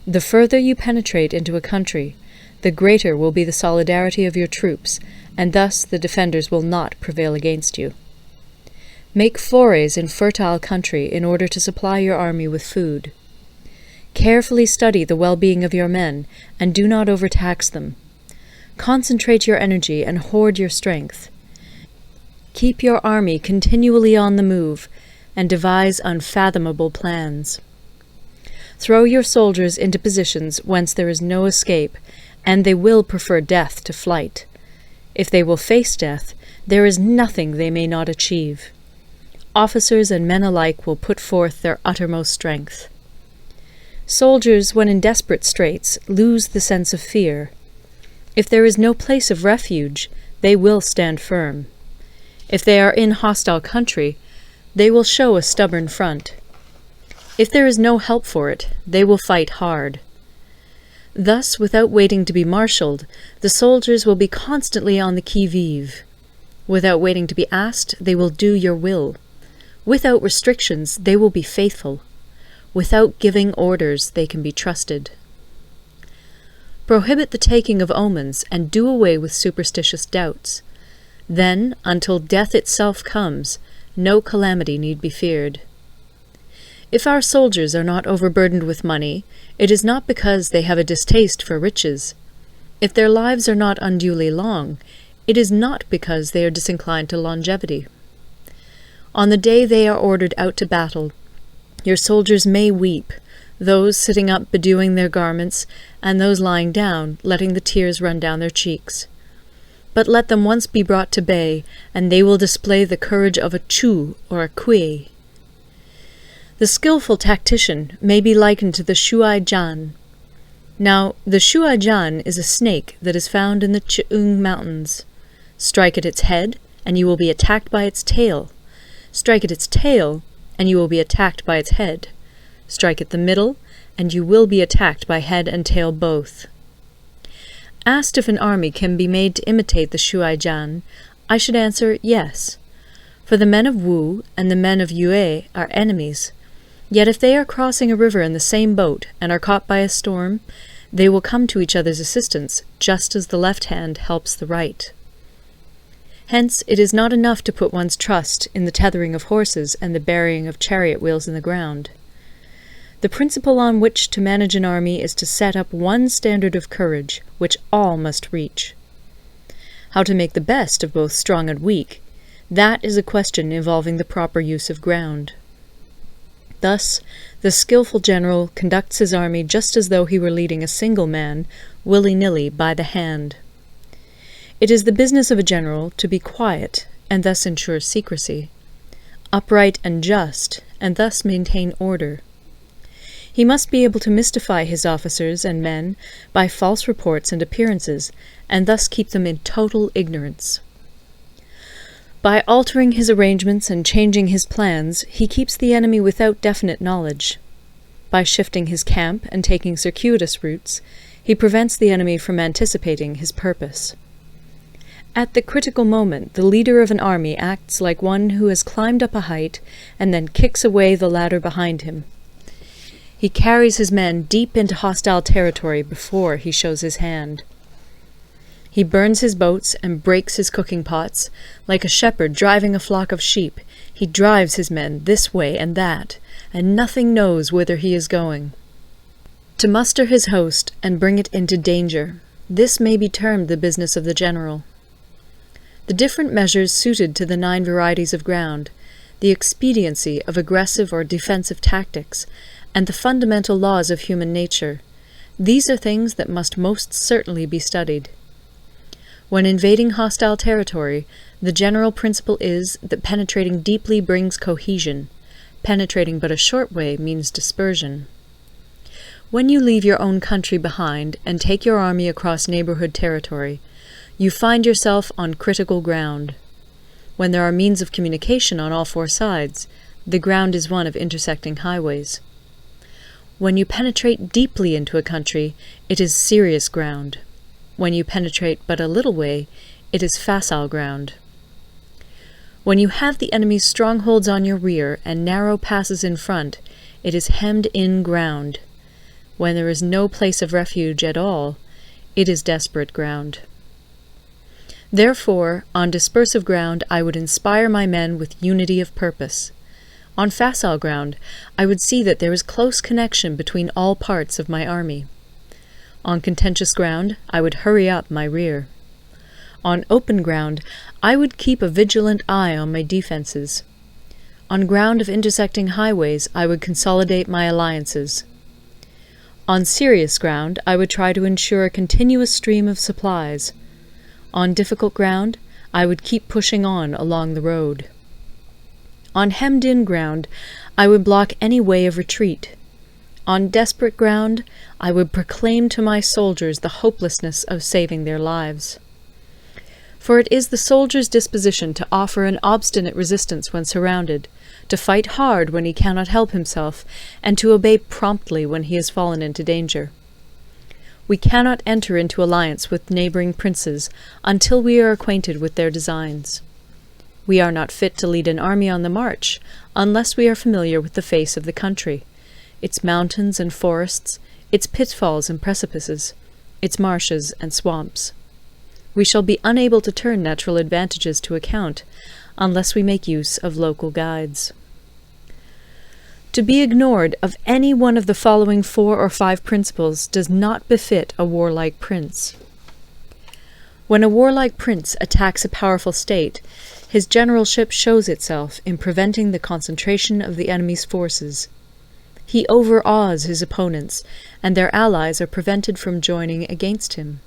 The further you penetrate into a country, the greater will be the solidarity of your troops, and thus the defenders will not prevail against you. Make forays in fertile country in order to supply your army with food. Carefully study the well-being of your men, and do not overtax them. Concentrate your energy and hoard your strength. Keep your army continually on the move, and devise unfathomable plans. Throw your soldiers into positions whence there is no escape, and they will prefer death to flight. If they will face death, there is nothing they may not achieve. Officers and men alike will put forth their uttermost strength. Soldiers, when in desperate straits, lose the sense of fear. If there is no place of refuge, they will stand firm. If they are in hostile country, they will show a stubborn front. If there is no help for it, they will fight hard. Thus, without waiting to be marshalled, the soldiers will be constantly on the qui-vive. Without waiting to be asked, they will do your will. Without restrictions, they will be faithful. Without giving orders, they can be trusted. Prohibit the taking of omens, and do away with superstitious doubts. Then, until death itself comes, no calamity need be feared. If our soldiers are not overburdened with money, it is not because they have a distaste for riches. If their lives are not unduly long, it is not because they are disinclined to longevity. On the day they are ordered out to battle, your soldiers may weep, those sitting up bedewing their garments, and those lying down, letting the tears run down their cheeks. But let them once be brought to bay, and they will display the courage of a Chu or a Kui. The skillful tactician may be likened to the Shuai-jan. Now, the Shuai-jan is a snake that is found in the Ch'ung Mountains. Strike at its head, and you will be attacked by its tail. Strike at its tail, and you will be attacked by its head. Strike at the middle, and you will be attacked by head and tail both. Asked if an army can be made to imitate the Shuai-Jan, I should answer yes. For the men of Wu and the men of Yue are enemies. Yet if they are crossing a river in the same boat and are caught by a storm, they will come to each other's assistance, just as the left hand helps the right. Hence, it is not enough to put one's trust in the tethering of horses and the burying of chariot wheels in the ground. The principle on which to manage an army is to set up one standard of courage, which all must reach. How to make the best of both strong and weak, that is a question involving the proper use of ground. Thus, the skillful general conducts his army just as though he were leading a single man, willy-nilly, by the hand. It is the business of a general to be quiet, and thus ensure secrecy, upright and just, and thus maintain order. He must be able to mystify his officers and men by false reports and appearances, and thus keep them in total ignorance. By altering his arrangements and changing his plans, he keeps the enemy without definite knowledge. By shifting his camp and taking circuitous routes, he prevents the enemy from anticipating his purpose. At the critical moment, the leader of an army acts like one who has climbed up a height and then kicks away the ladder behind him. He carries his men deep into hostile territory before he shows his hand. He burns his boats and breaks his cooking pots. Like a shepherd driving a flock of sheep, he drives his men this way and that, and nothing knows whither he is going. To muster his host and bring it into danger, this may be termed the business of the general. The different measures suited to the 9 varieties of ground, the expediency of aggressive or defensive tactics, and the fundamental laws of human nature, these are things that must most certainly be studied. When invading hostile territory, the general principle is that penetrating deeply brings cohesion. Penetrating but a short way means dispersion. When you leave your own country behind and take your army across neighborhood territory, you find yourself on critical ground. When there are means of communication on all 4 sides, the ground is one of intersecting highways. When you penetrate deeply into a country, it is serious ground. When you penetrate but a little way, it is facile ground. When you have the enemy's strongholds on your rear and narrow passes in front, it is hemmed-in ground. When there is no place of refuge at all, it is desperate ground. Therefore, on dispersive ground I would inspire my men with unity of purpose. On facile ground, I would see that there is close connection between all parts of my army. On contentious ground, I would hurry up my rear. On open ground, I would keep a vigilant eye on my defenses. On ground of intersecting highways, I would consolidate my alliances. On serious ground, I would try to ensure a continuous stream of supplies. On difficult ground, I would keep pushing on along the road. On hemmed-in ground, I would block any way of retreat. On desperate ground, I would proclaim to my soldiers the hopelessness of saving their lives. For it is the soldier's disposition to offer an obstinate resistance when surrounded, to fight hard when he cannot help himself, and to obey promptly when he has fallen into danger. We cannot enter into alliance with neighbouring princes until we are acquainted with their designs. We are not fit to lead an army on the march unless we are familiar with the face of the country, its mountains and forests, its pitfalls and precipices, its marshes and swamps. We shall be unable to turn natural advantages to account unless we make use of local guides. To be ignored of any one of the following 4 or 5 principles does not befit a warlike prince. When a warlike prince attacks a powerful state, his generalship shows itself in preventing the concentration of the enemy's forces. He overawes his opponents, and their allies are prevented from joining against him.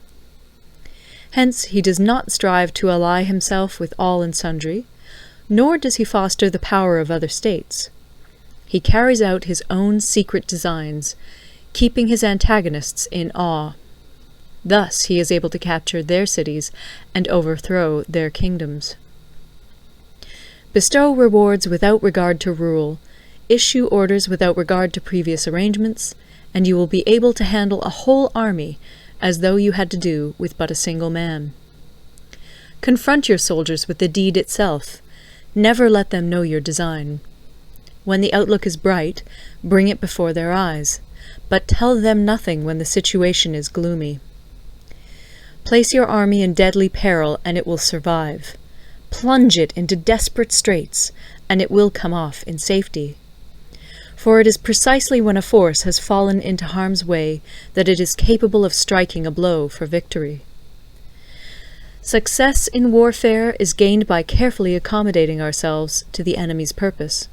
Hence he does not strive to ally himself with all and sundry, nor does he foster the power of other states. He carries out his own secret designs, keeping his antagonists in awe. Thus he is able to capture their cities and overthrow their kingdoms. Bestow rewards without regard to rule. Issue orders without regard to previous arrangements, and you will be able to handle a whole army as though you had to do with but a single man. Confront your soldiers with the deed itself. Never let them know your design. When the outlook is bright, bring it before their eyes, but tell them nothing when the situation is gloomy. Place your army in deadly peril, and it will survive. Plunge it into desperate straits, and it will come off in safety. For it is precisely when a force has fallen into harm's way that it is capable of striking a blow for victory. Success in warfare is gained by carefully accommodating ourselves to the enemy's purpose.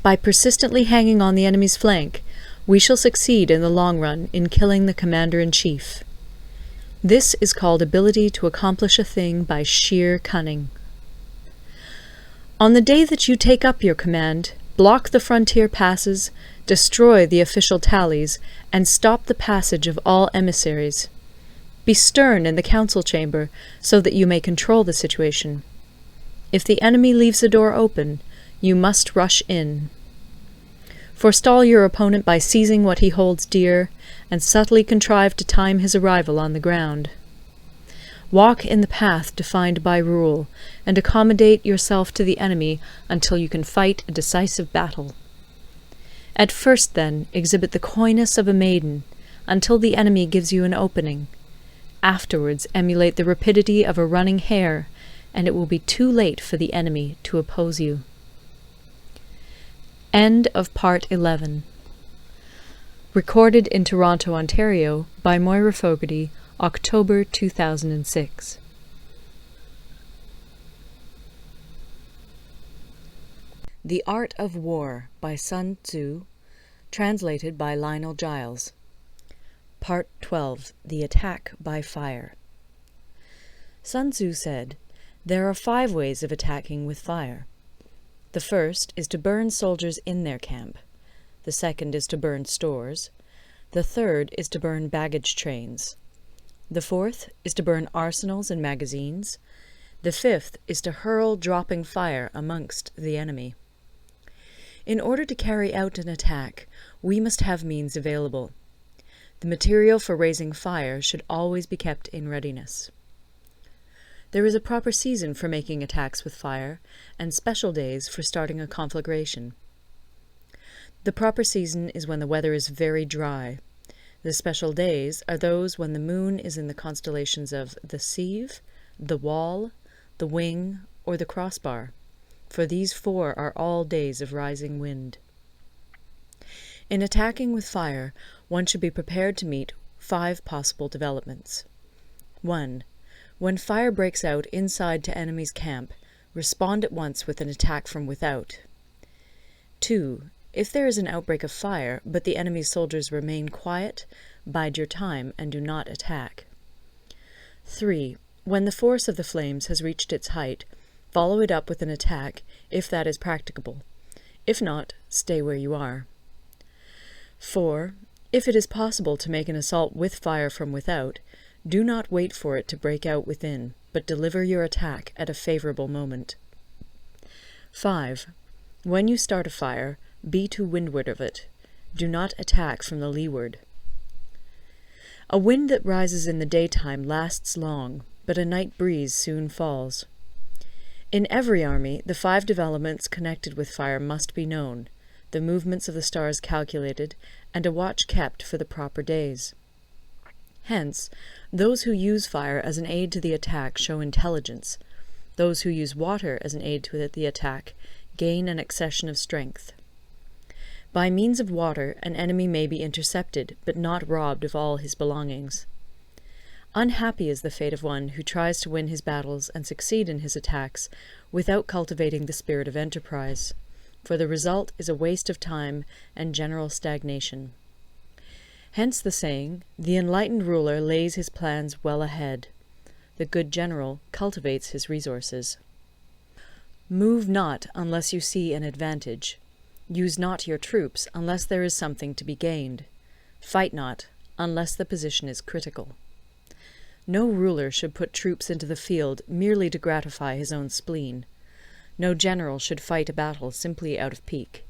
By persistently hanging on the enemy's flank, we shall succeed in the long run in killing the commander-in-chief. This is called ability to accomplish a thing by sheer cunning. On the day that you take up your command, block the frontier passes, destroy the official tallies, and stop the passage of all emissaries. Be stern in the council chamber so that you may control the situation. If the enemy leaves the door open, you must rush in. Forestall your opponent by seizing what he holds dear, and subtly contrive to time his arrival on the ground. Walk in the path defined by rule, and accommodate yourself to the enemy until you can fight a decisive battle. At first, then, exhibit the coyness of a maiden, until the enemy gives you an opening. Afterwards, emulate the rapidity of a running hare, and it will be too late for the enemy to oppose you. End of Part 11. Recorded in Toronto, Ontario, by Moira Fogarty, October 2006. The Art of War by Sun Tzu, translated by Lionel Giles. Part 12. The Attack by Fire. Sun Tzu said, "There are 5 ways of attacking with fire. The first is to burn soldiers in their camp. The second is to burn stores. The third is to burn baggage trains. The fourth is to burn arsenals and magazines. The fifth is to hurl dropping fire amongst the enemy." In order to carry out an attack, we must have means available. The material for raising fire should always be kept in readiness. There is a proper season for making attacks with fire, and special days for starting a conflagration. The proper season is when the weather is very dry. The special days are those when the moon is in the constellations of the Sieve, the Wall, the Wing, or the Crossbar, for these 4 are all days of rising wind. In attacking with fire, one should be prepared to meet 5 possible developments. 1. When fire breaks out inside to enemy's camp, respond at once with an attack from without. 2. If there is an outbreak of fire, but the enemy's soldiers remain quiet, bide your time and do not attack. 3. When the force of the flames has reached its height, follow it up with an attack, if that is practicable. If not, stay where you are. 4. If it is possible to make an assault with fire from without, do not wait for it to break out within, but deliver your attack at a favorable moment. 5. When you start a fire, be to windward of it. Do not attack from the leeward. A wind that rises in the daytime lasts long, but a night breeze soon falls. In every army, the 5 developments connected with fire must be known, the movements of the stars calculated, and a watch kept for the proper days. Hence, those who use fire as an aid to the attack show intelligence. Those who use water as an aid to the attack gain an accession of strength. By means of water, an enemy may be intercepted, but not robbed of all his belongings. Unhappy is the fate of one who tries to win his battles and succeed in his attacks without cultivating the spirit of enterprise, for the result is a waste of time and general stagnation. Hence the saying, "The enlightened ruler lays his plans well ahead. The good general cultivates his resources." Move not unless you see an advantage. Use not your troops unless there is something to be gained. Fight not unless the position is critical. No ruler should put troops into the field merely to gratify his own spleen. No general should fight a battle simply out of pique.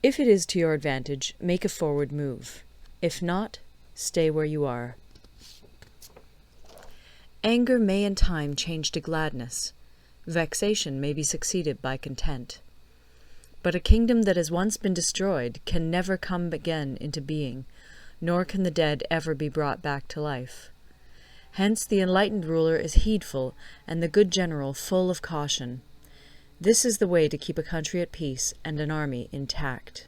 If it is to your advantage, make a forward move. If not, stay where you are. Anger may in time change to gladness. Vexation may be succeeded by content. But a kingdom that has once been destroyed can never come again into being, nor can the dead ever be brought back to life. Hence the enlightened ruler is heedful, and the good general full of caution. This is the way to keep a country at peace and an army intact.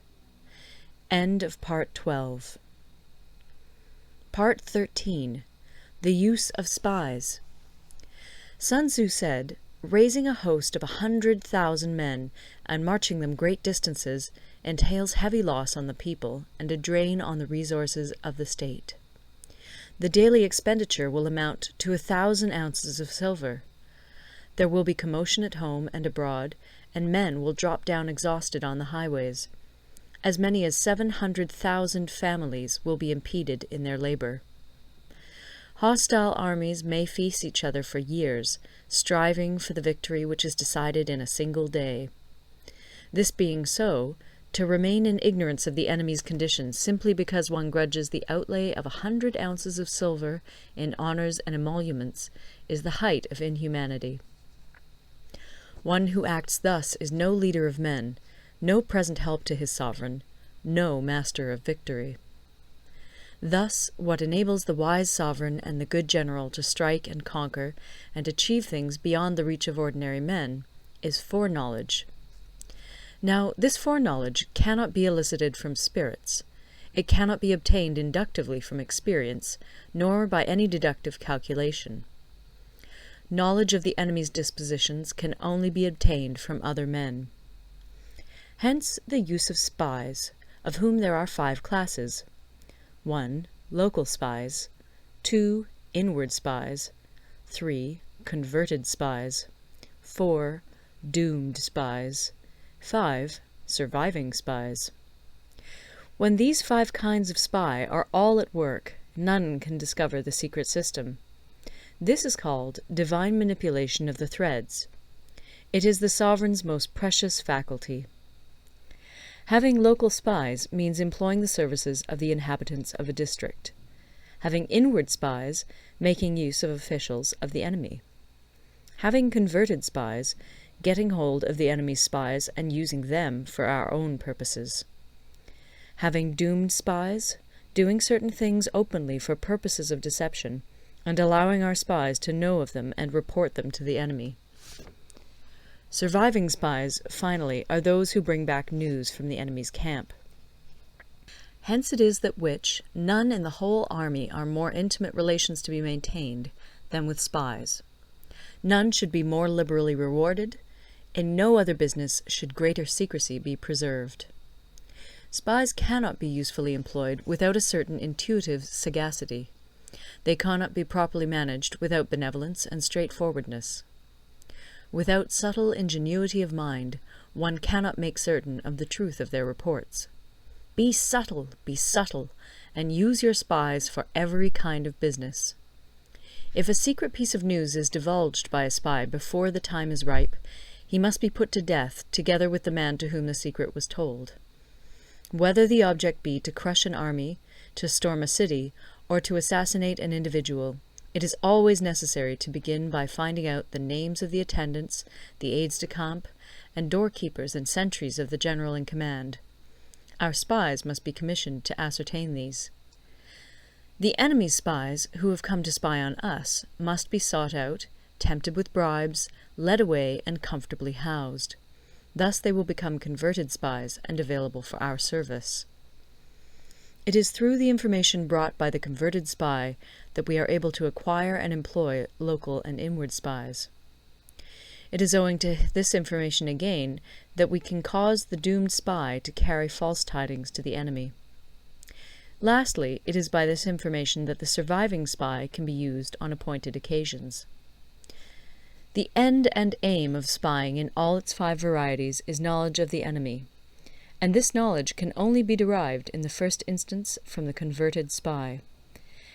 End of Part 12. Part 13. The Use of Spies. Sun Tzu said, "Raising a host of 100,000 men and marching them great distances entails heavy loss on the people and a drain on the resources of the state. The daily expenditure will amount to 1,000 ounces of silver. There will be commotion at home and abroad, and men will drop down exhausted on the highways. As many as 700,000 families will be impeded in their labor. Hostile armies may feast each other for years, striving for the victory which is decided in a single day. This being so, to remain in ignorance of the enemy's conditions simply because one grudges the outlay of 100 ounces of silver in honors and emoluments is the height of inhumanity. One who acts thus is no leader of men, no present help to his sovereign, no master of victory. Thus, what enables the wise sovereign and the good general to strike and conquer and achieve things beyond the reach of ordinary men is foreknowledge. Now, this foreknowledge cannot be elicited from spirits. It cannot be obtained inductively from experience, nor by any deductive calculation. Knowledge of the enemy's dispositions can only be obtained from other men. Hence the use of spies, of whom there are 5 classes. 1. Local spies. 2. Inward spies. 3. Converted spies. 4. Doomed spies. 5. Surviving spies. When these 5 kinds of spy are all at work, none can discover the secret system. This is called divine manipulation of the threads. It is the sovereign's most precious faculty. Having local spies means employing the services of the inhabitants of a district. Having inward spies, making use of officials of the enemy. Having converted spies, getting hold of the enemy's spies and using them for our own purposes. Having doomed spies, doing certain things openly for purposes of deception, and allowing our spies to know of them and report them to the enemy. Surviving spies, finally, are those who bring back news from the enemy's camp. Hence it is that none in the whole army are more intimate relations to be maintained than with spies. None should be more liberally rewarded. In no other business should greater secrecy be preserved. Spies cannot be usefully employed without a certain intuitive sagacity. They cannot be properly managed without benevolence and straightforwardness. Without subtle ingenuity of mind, one cannot make certain of the truth of their reports. Be subtle, and use your spies for every kind of business. If a secret piece of news is divulged by a spy before the time is ripe, he must be put to death together with the man to whom the secret was told. Whether the object be to crush an army, to storm a city, or to assassinate an individual, it is always necessary to begin by finding out the names of the attendants, the aides-de-camp, and doorkeepers and sentries of the general in command. Our spies must be commissioned to ascertain these. The enemy's spies, who have come to spy on us, must be sought out, tempted with bribes, led away, and comfortably housed. Thus they will become converted spies and available for our service. It is through the information brought by the converted spy that we are able to acquire and employ local and inward spies. It is owing to this information again that we can cause the doomed spy to carry false tidings to the enemy. Lastly, it is by this information that the surviving spy can be used on appointed occasions. The end and aim of spying in all its 5 varieties is knowledge of the enemy, and this knowledge can only be derived in the first instance from the converted spy.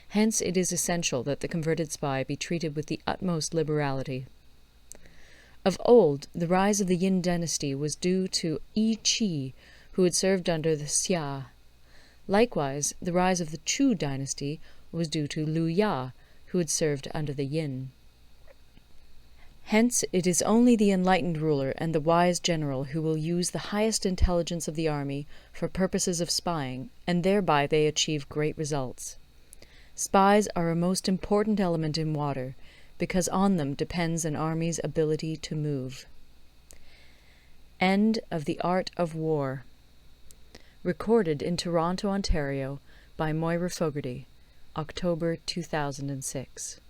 Hence it is essential that the converted spy be treated with the utmost liberality. Of old, the rise of the Yin dynasty was due to Yi Qi, who had served under the Xia. Likewise, the rise of the Chu dynasty was due to Liu Ya, who had served under the Yin. Hence, it is only the enlightened ruler and the wise general who will use the highest intelligence of the army for purposes of spying, and thereby they achieve great results. Spies are a most important element in water, because on them depends an army's ability to move. End of The Art of War. Recorded in Toronto, Ontario by Moira Fogarty, October 2006.